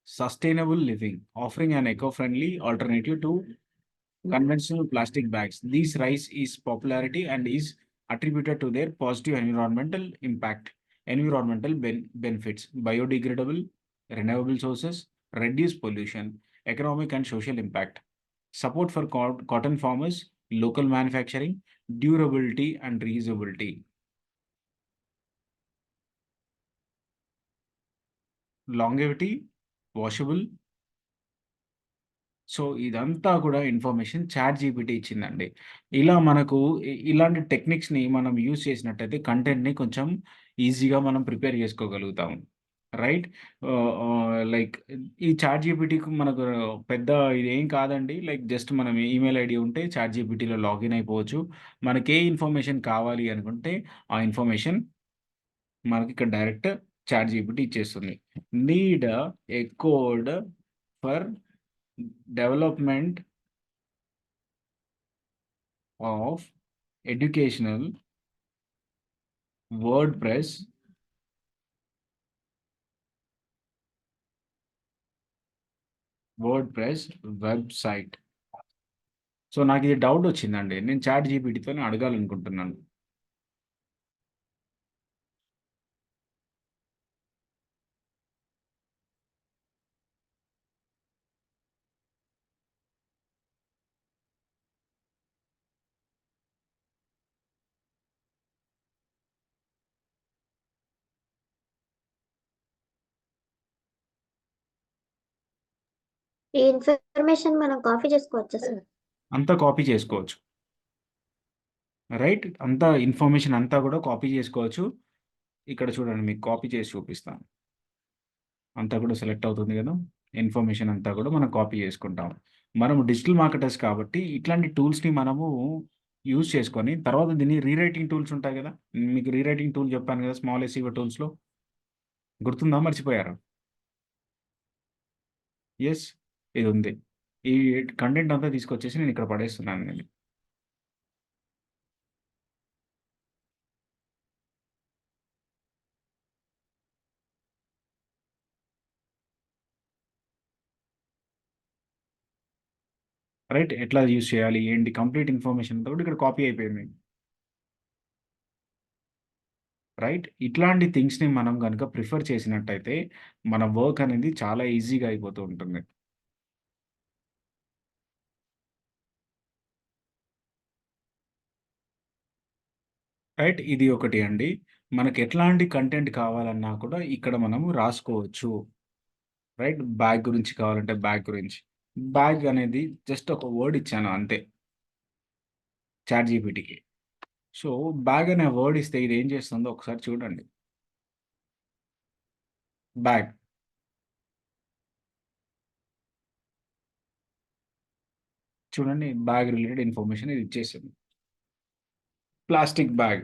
sustainable living, offering an eco-friendly alternative to conventional plastic bags. This rise is popularity and is attributed to their positive environmental impact, benefits, biodegradable, renewable sources, reduce pollution, economic and social impact, support for cotton farmers, local manufacturing, durability and reusability, longevity, washable. So ఇదంతా కూడా information chat GPT ఇచ్చిందండి. ఇలా మనకు ఇలాంటి టెక్నిక్స్‌ని మనం use చేసినట్టయితే కంటెంట్‌ని కొంచెం ఈజీగా మనం ప్రిపేర్ చేసుకోగలుగుతాము. రైట్. లైక్ ఈ చాట్ జీపీటీకి మనకు పెద్ద ఇదేం కాదండి. లైక్ జస్ట్ మనం ఈమెయిల్ ఐడీ ఉంటే చాట్ జీపీటీలో లాగిన్ అయిపోవచ్చు. మనకే ఇన్ఫర్మేషన్ కావాలి అనుకుంటే ఆ ఇన్ఫర్మేషన్ మనకి ఇక్కడ డైరెక్ట్ చాట్ జీపీటీ ఇచ్చేస్తుంది. Need a code for development of educational WordPress website. So నాకు ఇది డౌట్ వచ్చిందండి. నేను చాట్ జీపీటీతోని అడగాలనుకుంటున్నాను. ఈ ఇన్ఫర్మేషన్ మనం కాపీ చేసుకోవచ్చా సార్? అంతా కాపీ చేసుకోవచ్చు. రైట్? అంతా ఇన్ఫర్మేషన్ అంతా కూడా కాపీ చేసుకోవచ్చు. ఇక్కడ చూడండి మీకు కాపీ చేసి చూపిస్తాను. అంతా కూడా సెలెక్ట్ అవుతుంది కదా! ఇన్ఫర్మేషన్ అంతా కూడా మనం కాపీ చేసుకుంటాం. మనము డిజిటల్ మార్కెటర్స్ కాబట్టి ఇట్లాంటి టూల్స్‌ని మనము యూజ్ చేసుకొని తర్వాత దీన్ని రీరైటింగ్ టూల్స్ ఉంటాయి కదా! మీకు రీరైటింగ్ టూల్ చెప్పాను కదా! స్మాల్ ఎస్‌ఈఓ టూల్స్‌లో. గుర్తుందా? మర్చిపోయారా? యెస్. ఇదుంది. ఈ కంటెంట్ అంతా తీసుకొచ్చేసి నేను ఇక్కడ పడేస్తున్నాను నేను. రైట్? ఎట్లా యూజ్ చేయాలి? ఏంటి? కంప్లీట్ ఇన్ఫర్మేషన్ అంతా కూడా ఇక్కడ కాపీ అయిపోయింది. రైట్? ఇట్లాంటి థింగ్స్‌ని మనం గనుక ప్రిఫర్ చేసినట్టయితే మన వర్క్ అనేది చాలా ఈజీగా అయిపోతూ ఉంటుంది. రైట్? ఇది ఒకటి అండి. మనకి ఎట్లాంటి కంటెంట్ కావాలన్నా కూడా ఇక్కడ మనము రాసుకోవచ్చు. రైట్? బ్యాగ్ గురించి కావాలంటే బ్యాగ్ గురించి. బ్యాగ్ అనేది జస్ట్ ఒక వర్డ్ ఇచ్చాను అంతే చాట్‌జీపీటీకి. సో, బ్యాగ్ అనే వర్డ్ ఇస్తే ఇది ఏం చేస్తుందో ఒకసారి చూడండి. బ్యాగ్. చూడండి బ్యాగ్ రిలేటెడ్ ఇన్ఫర్మేషన్ ఇది ఇచ్చేసింది. Plastic bag.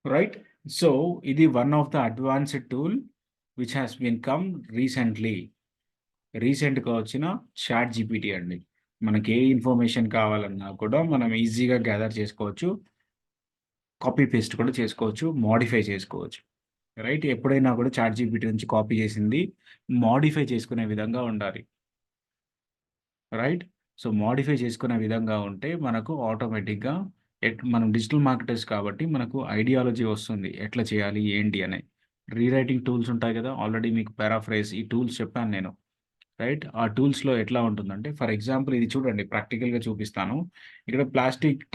రైట్? సో, ఇది one of the advanced tool which has been come recently. రీసెంట్‌గా వచ్చిన చాట్‌జీపీటీ అండి. మనకి ఏ ఇన్ఫర్మేషన్ కావాలన్నా కూడా మనం ఈజీగా గ్యాదర్ చేసుకోవచ్చు. కాపీ పేస్ట్ కూడా చేసుకోవచ్చు. మోడిఫై చేసుకోవచ్చు. రైట్? ఎప్పుడైనా కూడా చాట్‌జీపీటీ నుంచి కాపీ చేసింది మోడిఫై చేసుకునే విధంగా ఉండాలి. రైట్? సో, మోడిఫై చేసుకునే విధంగా ఉంటే మనకు ఆటోమేటిక్‌గా మనం డిజిటల్ మార్కెటర్స్ కాబట్టి మనకు ఐడియాలజీ వస్తుంది. ఎట్లా చేయాలి? ఏంటి అని. రీరైటింగ్ టూల్స్ ఉంటాయి కదా! ఆల్రెడీ మీకు పారాఫ్రేజ్ ఈ టూల్స్ చెప్పాను నేను. రైట్? ఆ టూల్స్‌లో ఎట్లా ఉంటుందంటే ఫర్ ఎగ్జాంపుల్ ఇది చూడండి ప్రాక్టికల్‌గా చూపిస్తాను. ఇక్కడ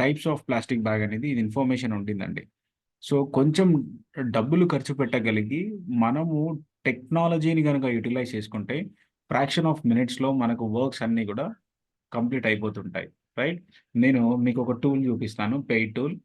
టైప్స్ ఆఫ్ ప్లాస్టిక్ బ్యాగ్ అనేది ఇది ఇన్ఫర్మేషన్ ఉంటుందండి. సో, కొంచెం డబ్బులు ఖర్చు పెట్టగలిగి మనము టెక్నాలజీని గనుక యుటిలైజ్ చేసుకుంటే ఫ్రాక్షన్ ఆఫ్ మినిట్స్‌లో మనకు వర్క్స్ అన్నీ గూడా కంప్లీట్ అయిపోతుంటాయి. రైట్? నేను మీకొక టూల్ చూపిస్తాను. Paid tool.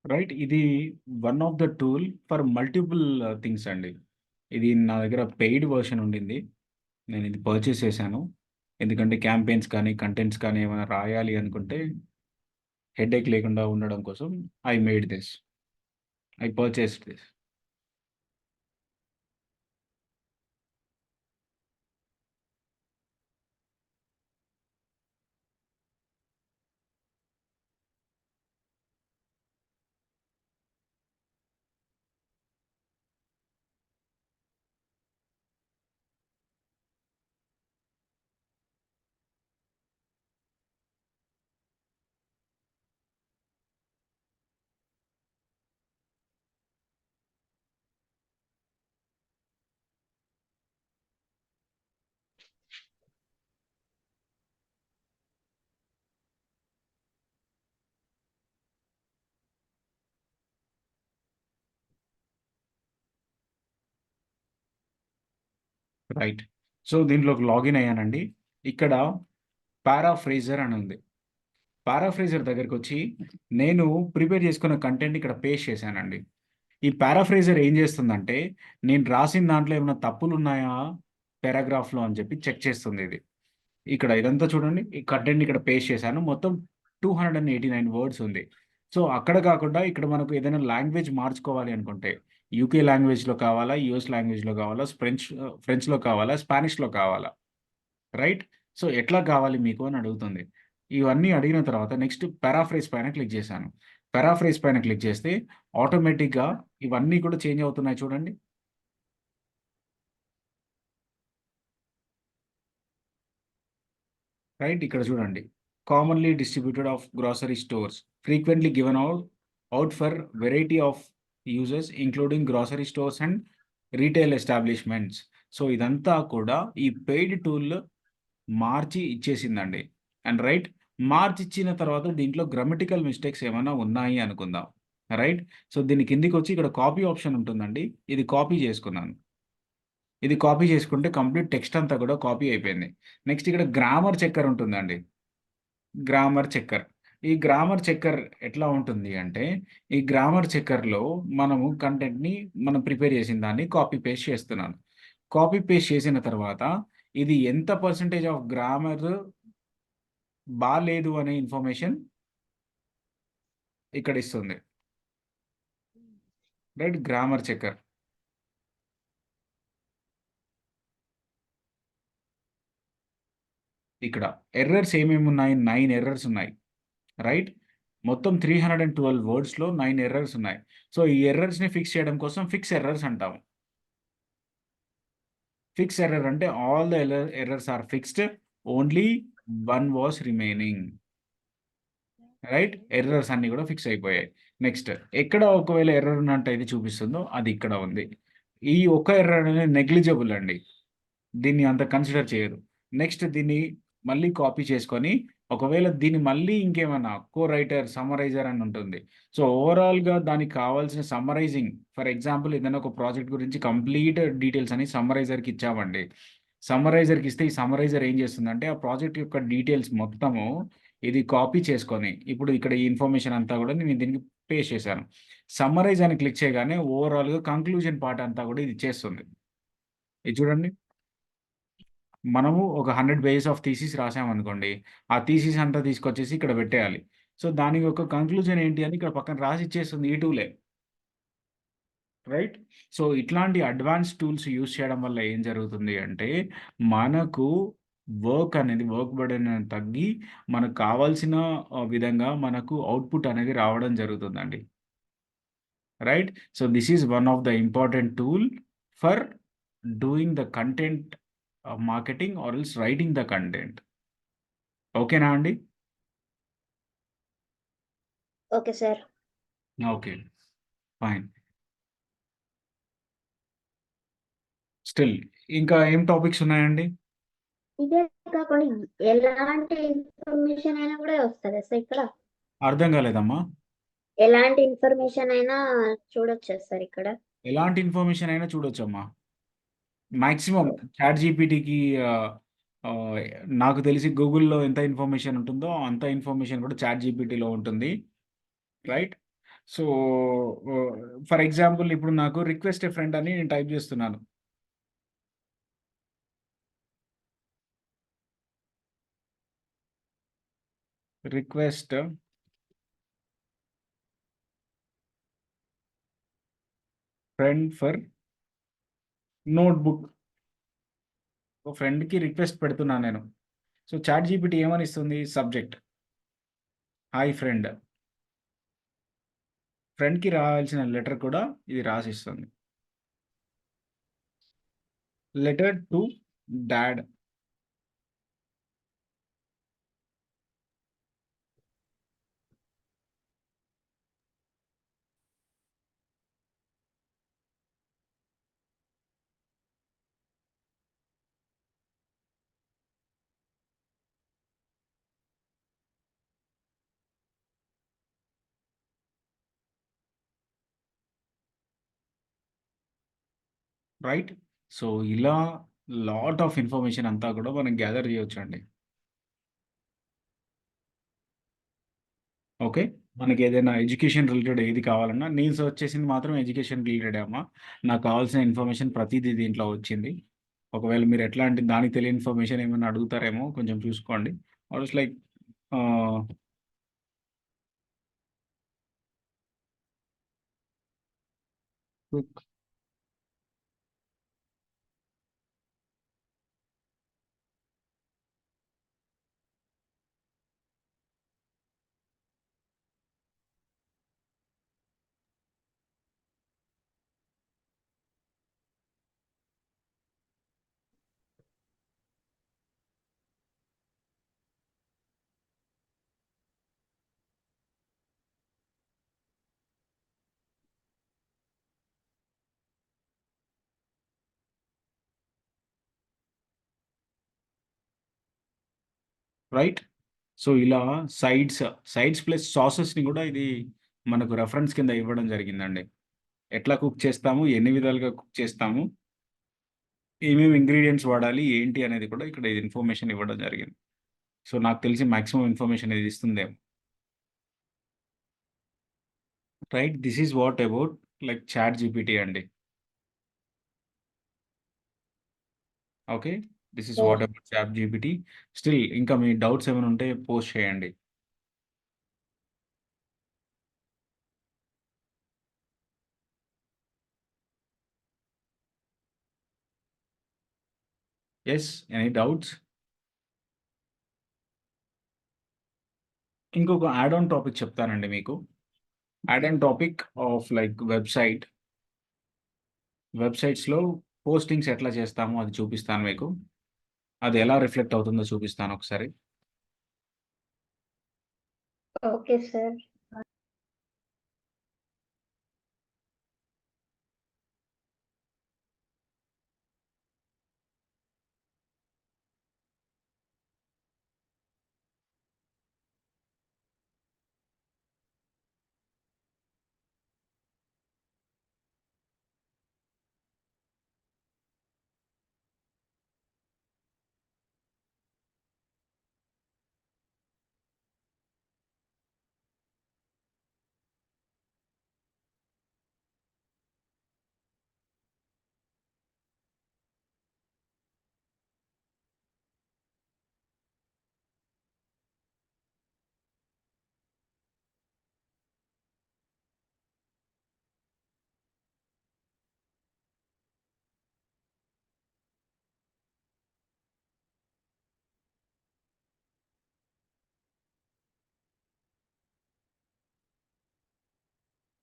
రైట్? ఇది one of the tool for multiple things అండి. ఇది నా దగ్గర పెయిడ్ వెర్షన్ ఉండింది. నేనిది పర్చేస్ చేశాను. ఎందుకంటే క్యాంపెయిన్స్ కానీ, కంటెంట్స్ కానీ ఏమైనా రాయాలి అనుకుంటే హెడేక్ లేకుండా ఉండడం కోసం I made this. I purchased this. Right. So, దీంట్లోకి లాగిన్ అయ్యానండి. ఇక్కడ పారాఫ్రేజర్ అని ఉంది. పారాఫ్రేజర్ దగ్గరికొచ్చి నేను ప్రిపేర్ చేసుకున్న కంటెంట్ ఇక్కడ పేస్ట్ చేశానండి. ఈ పారాఫ్రేజర్ ఏం చేస్తుందంటే, నేను రాసిన దాంట్లో ఏమైనా తప్పులున్నాయా పారాగ్రాఫ్‌లో అని చెప్పి చెక్ చేస్తుంది ఇది. ఇక్కడ ఇదంతా చూడండి, ఈ కంటెంట్ ఇక్కడ పేస్ట్ చేశాను, మొత్తం 289 వర్డ్స్ ఉంది. సో అక్కడ కాకుండా ఇక్కడ మనకు ఏదైనా లాంగ్వేజ్ మార్చుకోవాలి అనుకుంటే యూకే లాంగ్వేజ్లో కావాలా, యూఎస్ లాంగ్వేజ్లో కావాలా, ఫ్రెంచ్లో కావాలా, స్పానిష్లో కావాలా, రైట్? సో ఎట్లా కావాలి మీకు అని అడుగుతుంది. ఇవన్నీ అడిగిన తర్వాత నెక్స్ట్ పారాఫ్రేజ్ పైన క్లిక్ చేశాను. పారాఫ్రేజ్ పైన క్లిక్ చేస్తే ఆటోమేటిక్గా ఇవన్నీ కూడా చేంజ్ అవుతున్నాయి చూడండి. రైట్, ఇక్కడ చూడండి, commonly distributed of grocery stores, frequently given out for variety of uses including grocery stores and retail establishments. So ఇదంతా కూడా ఈ పెయిడ్ టూల్ మార్చి ఇచ్చేసిందండి. అండ్ రైట్, మార్చి ఇచ్చిన తర్వాత దీంట్లో గ్రామటికల్ మిస్టేక్స్ ఏమైనా ఉన్నాయి అనుకుందాం, రైట్? సో దీని కిందికి వచ్చి ఇక్కడ కాపీ ఆప్షన్ ఉంటుందండి, ఇది కాపీ చేసుకున్నాను. ఇది కాపీ చేసుకుంటే కంప్లీట్ టెక్స్ట్ అంతా కూడా కాపీ అయిపోయింది. నెక్స్ట్ ఇక్కడ గ్రామర్ చెక్కర్ ఉంటుందండి, గ్రామర్ చెక్కర్. ఈ గ్రామర్ చెక్కర్ ఎట్లా ఉంటుంది అంటే, ఈ గ్రామర్ చెక్కర్లో మనము కంటెంట్ని మనం ప్రిపేర్ చేసిన దాన్ని కాపీ పేస్ట్ చేస్తున్నాను. కాపీ పేస్ట్ చేసిన తర్వాత ఇది ఎంత పర్సెంటేజ్ ఆఫ్ గ్రామర్ బాలేదు అనే ఇన్ఫర్మేషన్ ఇక్కడ ఇస్తుంది, రైట్? గ్రామర్ చెక్కర్. ఇక్కడ ఎర్రర్స్ ఏమేమి ఉన్నాయి? 9 ఎర్రర్స్ ఉన్నాయి, రైట్? మొత్తం 312 వర్డ్స్లో 9 ఎర్రర్స్ ఉన్నాయి. సో ఈ ఎర్రర్స్ని ఫిక్స్ చేయడం కోసం ఫిక్స్ ఎర్రర్స్ అంటాము. ఫిక్స్ ఎర్రర్ అంటే all the errors are fixed, only one was remaining, right? Errors అన్ని కూడా ఫిక్స్ అయిపోయాయి. నెక్స్ట్ ఎక్కడ ఒకవేళ ఎర్రర్ ఉన్నట్టు అయితే చూపిస్తుందో అది ఇక్కడ ఉంది. ఈ ఒక ఎర్రర్ అనేది నెగ్లిజిబుల్ అండి, దీన్ని అంత కన్సిడర్ చేయరు. నెక్స్ట్ దీన్ని మళ్ళీ కాపీ చేసుకొని ఒకవేళ దీన్ని మళ్ళీ ఇంకేమైనా కో రైటర్, సమ్మరైజర్ అని ఉంటుంది. సో ఓవరాల్గా దానికి కావాల్సిన సమ్మరైజింగ్, ఫర్ ఎగ్జాంపుల్ ఏదైనా ఒక ప్రాజెక్ట్ గురించి కంప్లీట్ డీటెయిల్స్ అని సమ్మరైజర్కి ఇచ్చామండి. సమ్మరైజర్కి ఇస్తే ఈ సమ్మరైజర్ ఏం చేస్తుందంటే ఆ ప్రాజెక్ట్ యొక్క డీటెయిల్స్ మొత్తము ఇది కాపీ చేసుకొని, ఇప్పుడు ఇక్కడ ఈ ఇన్ఫర్మేషన్ అంతా కూడా నేను దీనికి పేస్ట్ చేశాను. సమ్మరైజ్ అని క్లిక్ చేయగానే ఓవరాల్గా కంక్లూజన్ పార్ట్ అంతా కూడా ఇది చేస్తుంది. ఇది చూడండి, మనము ఒక 100 పేజెస్ ఆఫ్ థీసిస్ రాసామనుకోండి, ఆ థీసిస్ అంతా తీసుకొచ్చేసి ఇక్కడ పెట్టేయాలి. సో దాని యొక్క కంక్లూజన్ ఏంటి అని ఇక్కడ పక్కన రాసి ఇచ్చేస్తుంది ఈ టూలే, రైట్? సో ఇట్లాంటి అడ్వాన్స్ టూల్స్ యూస్ చేయడం వల్ల ఏం జరుగుతుంది అంటే మనకు వర్క్ బర్డెన్ అనేది తగ్గి మనకు కావాల్సిన విధంగా మనకు అవుట్పుట్ అనేది రావడం జరుగుతుందండి, right? So this is one of the important tool for doing the content marketing or else writing the content. ఓకేనా అండి? Okay sir. Okay, fine. Still ఇంకా ఏం టాపిక్స్ ఉన్నాయండి? ఇదే కాకుండా ఎలాంటి ఇన్ఫర్మేషన్ అయినా కూడా వస్తుంది సార్ ఇక్కడ? అర్థం కాలేదమ్మా. ఎలాంటి ఇన్ఫర్మేషన్ అయినా చూడొచ్చు సార్ ఇక్కడ? ఎలాంటి ఇన్ఫర్మేషన్ అయినా చూడొచ్చమ్మా. మాక్సిమం చాట్ జీపీటీకి నాకు తెలిసి గూగుల్లో ఎంత ఇన్ఫర్మేషన్ ఉంటుందో అంత ఇన్ఫర్మేషన్ కూడా చాట్ జీపీటీలో ఉంటుంది, రైట్? సో ఫర్ ఎగ్జాంపుల్ ఇప్పుడు నాకు రిక్వెస్ట్ ఏ ఫ్రెండ్ అని నేను టైప్ చేస్తున్నాను. Request friend for notebook. ఫ్రెండ్కి రిక్వెస్ట్ పెడుతున్నాను నేను. సో చాట్ జీపీటీ ఏమని ఇస్తుంది? Subject hi friend. ఫ్రెండ్కి రావాల్సిన లెటర్ కూడా ఇది రాసిస్తుంది, letter to dad. Right? So ఇలా లాట్ ఆఫ్ ఇన్ఫర్మేషన్ అంతా కూడా మనం గ్యాదర్ చేయొచ్చు అండి. ఓకే, మనకి ఏదైనా ఎడ్యుకేషన్ రిలేటెడ్ ఏది కావాలన్నా నేను సర్చ్ చేసింది మాత్రం ఎడ్యుకేషన్ రిలేటెడ్ అమ్మా. నాకు కావాల్సిన ఇన్ఫర్మేషన్ ప్రతిదీ దీంట్లో వచ్చింది. ఒకవేళ మీరు ఎట్లాంటి దానికి తెలియని ఇన్ఫర్మేషన్ ఏమైనా అడుగుతారేమో కొంచెం చూసుకోండి. Or it's like right. So ఇలా సైడ్స్ ప్లస్ సాసెస్ని కూడా ఇది మనకు రెఫరెన్స్ కింద ఇవ్వడం జరిగిందండి. ఎట్లా కుక్ చేస్తాము, ఎన్ని విధాలుగా కుక్ చేస్తాము, ఏమేమి ఇంగ్రీడియంట్స్ వాడాలి, ఏంటి అనేది కూడా ఇక్కడ ఇది ఇన్ఫర్మేషన్ ఇవ్వడం జరిగింది. సో నాకు తెలిసి మాక్సిమం ఇన్ఫర్మేషన్ ఇది ఇస్తుందేమో. Right, this is what about like chat GPT అండి. Okay, this is what about chat GPT. Still ఇంకా మీ డౌట్స్ ఏమైనా ఉంటే పోస్ట్ చేయండి. Yes, any doubts? ఇంకొక యాడ్ ఆన్ టాపిక్ చెప్తానండి మీకు. Add on topic of like వెబ్సైట్స్లో పోస్టింగ్స్ ఎట్లా చేస్తామో అది చూపిస్తాను మీకు. అది ఎలా రిఫ్లెక్ట్ అవుతుందో చూపిస్తాను ఒకసారి. Okay sir.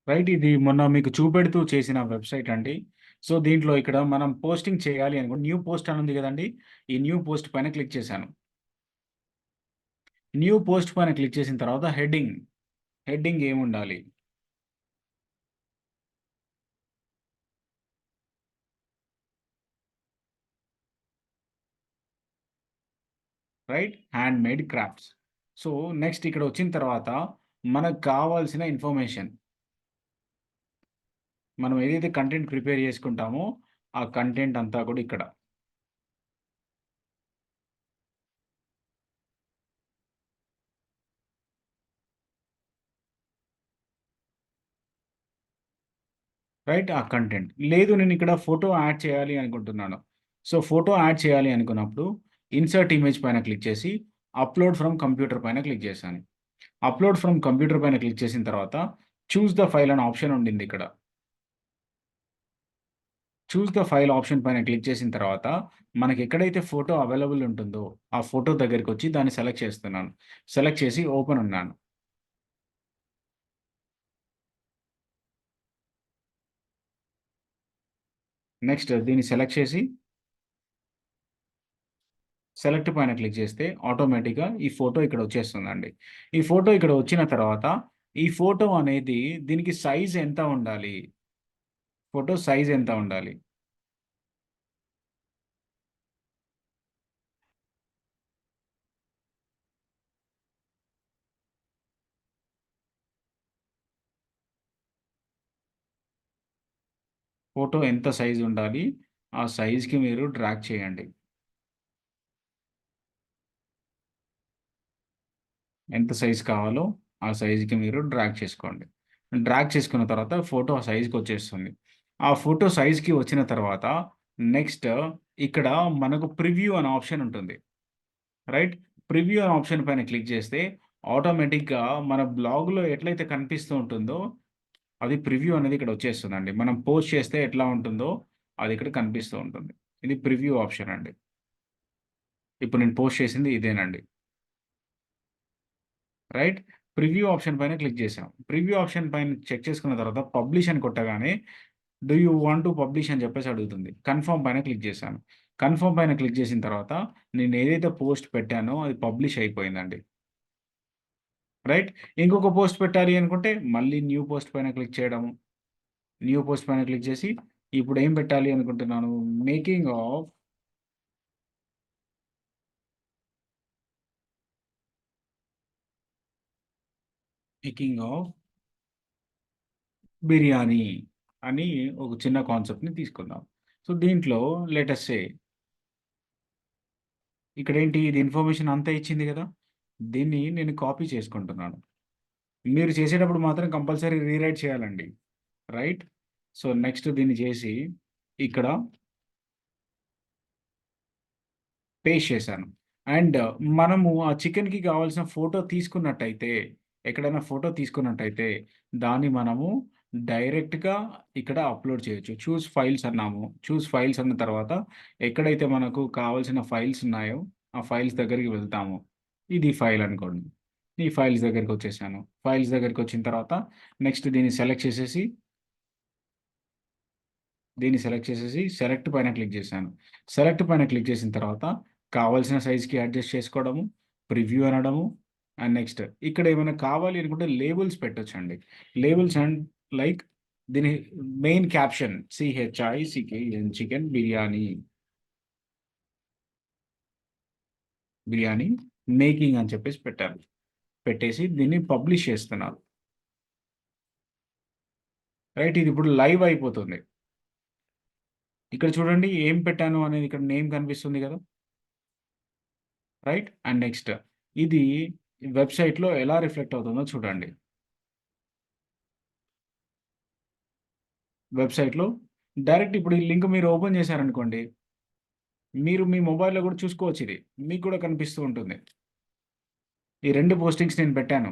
రైట్, ఇది మొన్న మీకు చూపెడుతూ చేసిన వెబ్సైట్ అండి. సో దీంట్లో ఇక్కడ మనం పోస్టింగ్ చేయాలి అనుకోండి, న్యూ పోస్ట్ అని ఉంది కదండి. ఈ న్యూ పోస్ట్ పైన క్లిక్ చేశాను. న్యూ పోస్ట్ పైన క్లిక్ చేసిన తర్వాత హెడ్డింగ్ ఏముండాలి? Right, hand made crafts. So next ఇక్కడ వచ్చిన తర్వాత మనకు కావాల్సిన ఇన్ఫర్మేషన్, మనం ఏదైతే కంటెంట్ ప్రిపేర్ చేసుకుంటామో ఆ కంటెంట్ అంతా కూడా ఇక్కడ. రైట్, ఆ కంటెంట్ లేదు, నేను ఇక్కడ ఫోటో యాడ్ చేయాలి అనుకుంటున్నాను. సో ఫోటో యాడ్ చేయాలి అనుకున్నప్పుడు ఇన్సర్ట్ ఇమేజ్ పైన క్లిక్ చేసి అప్లోడ్ ఫ్రమ్ కంప్యూటర్ పైన క్లిక్ చేశాను. అప్లోడ్ ఫ్రమ్ కంప్యూటర్ పైన క్లిక్ చేసిన తర్వాత చూస్ ద ఫైల్ అనే ఆప్షన్ ఉండింది ఇక్కడ. చూస్ ద ఫైల్ ఆప్షన్ పైన క్లిక్ చేసిన తర్వాత మనకి ఎక్కడైతే ఫోటో అవైలబుల్ ఉంటుందో ఆ ఫోటో దగ్గరికి వచ్చి దాన్ని సెలెక్ట్ చేస్తున్నాను. సెలెక్ట్ చేసి ఓపెన్ ఉన్నాను. నెక్స్ట్ దీన్ని సెలెక్ట్ చేసి సెలెక్ట్ పైన క్లిక్ చేస్తే ఆటోమేటిక్గా ఈ ఫోటో ఇక్కడ వచ్చేస్తుందండి. ఈ ఫోటో ఇక్కడ వచ్చిన తర్వాత ఈ ఫోటో అనేది దీనికి సైజ్ ఎంత ఉండాలి? ఫోటో సైజ్ ఎంత ఉండాలి? ఫోటో ఎంత సైజ్ ఉండాలి? ఆ సైజ్కి మీరు డ్రాగ్ చేయండి. ఎంత సైజ్ కావాలో ఆ సైజ్కి మీరు డ్రాగ్ చేసుకోండి. డ్రాగ్ చేసుకున్న తర్వాత ఫోటో ఆ సైజ్కి వచ్చేస్తుంది. ఆ ఫోటో సైజ్కి వచ్చిన తర్వాత నెక్స్ట్ ఇక్కడ మనకు ప్రివ్యూ అనే ఆప్షన్ ఉంటుంది. రైట్? ప్రివ్యూ అనే ఆప్షన్ పైన క్లిక్ చేస్తే ఆటోమేటిక్‌గా మన బ్లాగ్‌లో ఎట్లయితే కనిపిస్తూ ఉంటుందో అది ప్రివ్యూ అనేది ఇక్కడ వచ్చేస్తుందండి. మనం పోస్ట్ చేస్తే ఎట్లా ఉంటుందో అది ఇక్కడ కనిపిస్తూ ఉంటుంది. ఇది ప్రివ్యూ ఆప్షన్ అండి. ఇప్పుడు నేను పోస్ట్ చేసింది ఇదేనండి. రైట్? ప్రివ్యూ ఆప్షన్ పైన క్లిక్ చేశాం. ప్రివ్యూ ఆప్షన్ పైన చెక్ చేసుకున్న తర్వాత పబ్లిష్ అని కొట్టగానే do you want to publish అని చెప్పేసి అడుగుతుంది. కన్ఫర్మ్ పైన క్లిక్ చేశాను. కన్ఫర్మ్ పైన క్లిక్ చేసిన తర్వాత నేను ఏదైతే పోస్ట్ పెట్టానో అది పబ్లిష్ అయిపోయిందండి. రైట్? ఇంకొక పోస్ట్ పెట్టాలి అనుకుంటే మళ్ళీ న్యూ పోస్ట్ పైన క్లిక్ చేయడము. న్యూ పోస్ట్ పైన క్లిక్ చేసి ఇప్పుడు ఏం పెట్టాలి అనుకుంటున్నాను మేకింగ్ ఆఫ్ బిర్యానీ అని ఒక చిన్న కాన్సెప్ట్‌ని తీసుకుందాం. సో, దీంట్లో లెట్ అస్ సే ఇక్కడేంటి ఇది ఇన్ఫర్మేషన్ అంతా ఇచ్చింది గదా! దీన్ని నేను కాపీ చేసుకుంటున్నాను. మీరు చేసేటప్పుడు మాత్రం కంపల్సరీ రీరైట్ చేయాలండి. రైట్? సో, నెక్స్ట్ దీన్ని చేసి ఇక్కడ పేస్ట్ చేశాను. అండ్ మనము ఆ చికెన్‌కి కావాల్సిన ఫోటో తీసుకున్నట్టయితే, ఎక్కడైనా ఫోటో తీసుకున్నట్టయితే, దాన్ని మనము డైరెక్ట్‌గా ఇక్కడ అప్‌లోడ్ చేయొచ్చు. చూస్ ఫైల్స్ అన్నాము. చూస్ ఫైల్స్ అన్న తర్వాత ఎక్కడైతే మనకు కావాల్సిన ఫైల్స్ ఉన్నాయో, ఆ ఫైల్స్ దగ్గరికి వెళ్తాము. ఇది ఫైల్ అనుకోండి. ఈ ఫైల్స్ దగ్గరికొచ్చేసాను. ఫైల్స్ దగ్గరికొచ్చిన తర్వాత నెక్స్ట్ దీన్ని సెలెక్ట్ చేసేసి సెలెక్ట్ పైన క్లిక్ చేశాను. సెలెక్ట్ పైన క్లిక్ చేసిన తర్వాత కావాల్సిన సైజ్‌కి అడ్జస్ట్ చేసుకోవడము, ప్రివ్యూ అనడము అండ్ నెక్స్ట్ ఇక్కడ ఏమైనా కావాలి అనుకుంటే లేబుల్స్ పెట్టొచ్చండి. లేబుల్స్ అండ్ లైక్ దీని main caption CHICKEN chicken biryani making అని చెప్పేసి పెట్టాను. పెట్టేసి దీన్ని పబ్లిష్ చేస్తున్నాను. రైట్? ఇది ఇప్పుడు లైవ్ అయిపోతుంది. ఇక్కడ చూడండి ఏం పెట్టాను అనేది ఇక్కడ నేమ్ కనిపిస్తుంది కదా! రైట్? అండ్ నెక్స్ట్ ఇది వెబ్‌సైట్‌లో ఎలా రిఫ్లెక్ట్ అవుతుందో చూడండి. వెబ్‌సైట్‌లో డైరెక్ట్ ఇప్పుడు ఈ లింక్ మీరు ఓపెన్ చేశారనుకోండి, మీరు మీ మొబైల్‌లో కూడా చూసుకోవచ్చిది. మీకు కూడా కనిపిస్తూ ఉంటుంది. ఈ 2 పోస్టింగ్స్ నేను పెట్టాను.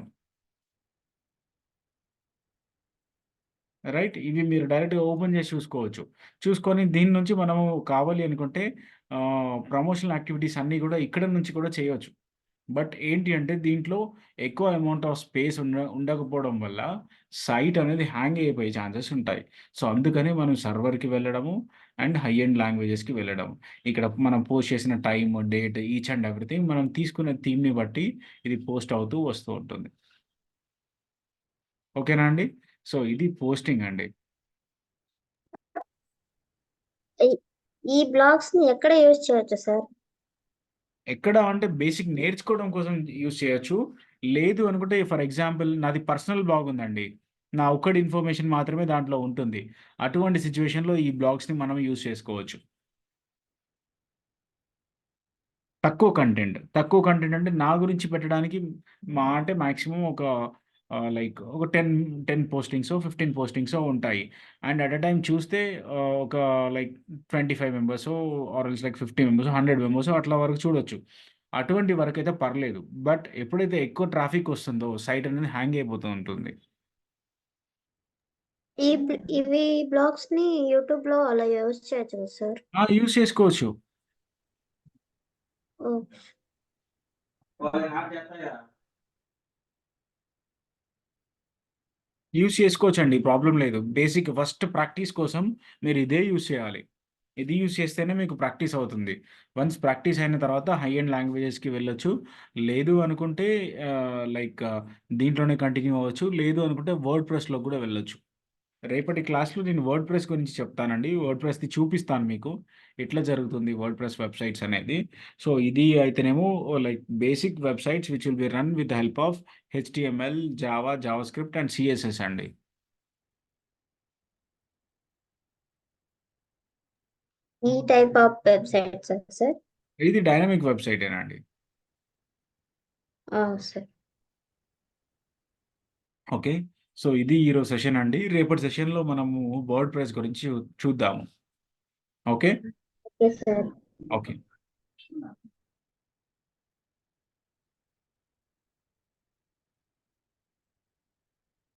రైట్? ఇవి మీరు డైరెక్ట్‌గా ఓపెన్ చేసి చూసుకోవచ్చు. చూసుకొని దీని నుంచి మనము కావాలి అనుకుంటే ప్రమోషనల్ యాక్టివిటీస్ అన్నీ కూడా ఇక్కడ నుంచి కూడా చేయొచ్చు. బట్ ఏంటి అంటే దీంట్లో ఎక్కువ అమౌంట్ ఆఫ్ స్పేస్ ఉండకపోవడం వల్ల సైట్ అనేది హ్యాంగ్ అయిపోయే ఛాన్సెస్ ఉంటాయి. సో, అందుకని మనం సర్వర్‌కి వెళ్ళడము అండ్ హై ఎండ్ లాంగ్వేజెస్‌కి వెళ్ళడం. ఇక్కడ మనం పోస్ట్ చేసిన time, date each and everything మనం తీసుకునే థీమ్‌ని బట్టి ఇది పోస్ట్ అవుతూ వస్తూ ఉంటుంది. ఓకేనా అండి? సో, ఇది పోస్టింగ్ అండి. ఈ ఈ బ్లాగ్స్‌ని ఎక్కడ యూజ్ చేయొచ్చు సార్? ఎక్కడ అంటే బేసిక్ నేర్చుకోవడం కోసం యూజ్ చేయొచ్చు. లేదు అనుకుంటే ఫర్ ఎగ్జాంపుల్ నాది పర్సనల్ బ్లాగ్ ఉందండి. నా ఒక్కడి ఇన్ఫర్మేషన్ మాత్రమే దాంట్లో ఉంటుంది. అటువంటి సిట్యుయేషన్‌లో ఈ బ్లాగ్స్‌ని మనం యూజ్ చేసుకోవచ్చు. తక్కువ కంటెంట్ అంటే నా గురించి పెట్టడానికి అంటే మాక్సిమం ఒక లైక్ ఒక 10 పోస్టింగ్సో, 15 పోస్టింగ్సో ఉంటాయి. అండ్ అట్ ఎ టైమ్ చూస్తే ఒక లైక్ 25 మెంబర్సో ఆర్ ఎల్స్ లైక్ 50 మెంబర్సో, 100 మెంబర్సో అట్లా వరకు చూడొచ్చు. అటువంటి వరకైతే పర్లేదు. బట్ ఎప్పుడైతే ఎక్కువ ట్రాఫిక్ వస్తుందో సైట్ అనేది హ్యాంగ్ అయిపోతూ ఉంటుంది. ఇవి బ్లాగ్స్‌ని యూట్యూబ్‌లో అలా యూజ్ చేయొచ్చు కదా సార్? యూజ్ చేసుకోవచ్చు. ఓహ్! యూజ్ చేసుకోవచ్చండి. ప్రాబ్లమ్ లేదు. బేసిక్ ఫస్ట్ ప్రాక్టీస్ కోసం మీరు ఇదే యూజ్ చేయాలి. ఇది యూజ్ చేస్తేనే మీకు ప్రాక్టీస్ అవుతుంది. వన్స్ ప్రాక్టీస్ అయిన తర్వాత హై ఎండ్ లాంగ్వేజెస్‌కి వెళ్ళొచ్చు. లేదు అనుకుంటే లైక్ దీంట్లోనే కంటిన్యూ అవ్వచ్చు. లేదు అనుకుంటే వర్డ్ ప్రెస్‌లోకి కూడా వెళ్ళొచ్చు. రేపటి క్లాస్‌లో నేను వర్డ్ ప్రెస్ గురించి చెప్తానండి. వర్డ్ ప్రెస్‌ది చూపిస్తాను మీకు. ఎట్లా జరుగుతుంది వర్డ్ ప్రెస్ వెబ్‌సైట్స్ అనేది. సో, ఇది అయితేనేమో like basic websites which will be run with the help of HTML, Java, JavaScript and CSS అండి. ఈ టైప్ ఆఫ్ వెబ్‌సైట్సా సార్? ఇది డైనమిక్ వెబ్‌సైటేనండి. సార్. ఓకే. సో, ఇది ఈరోజు సెషన్ అండి. రేపటి సెషన్‌లో మనము వర్డ్ ప్రెస్ గురించి చూద్దాము. Okay okay sir. ఓకే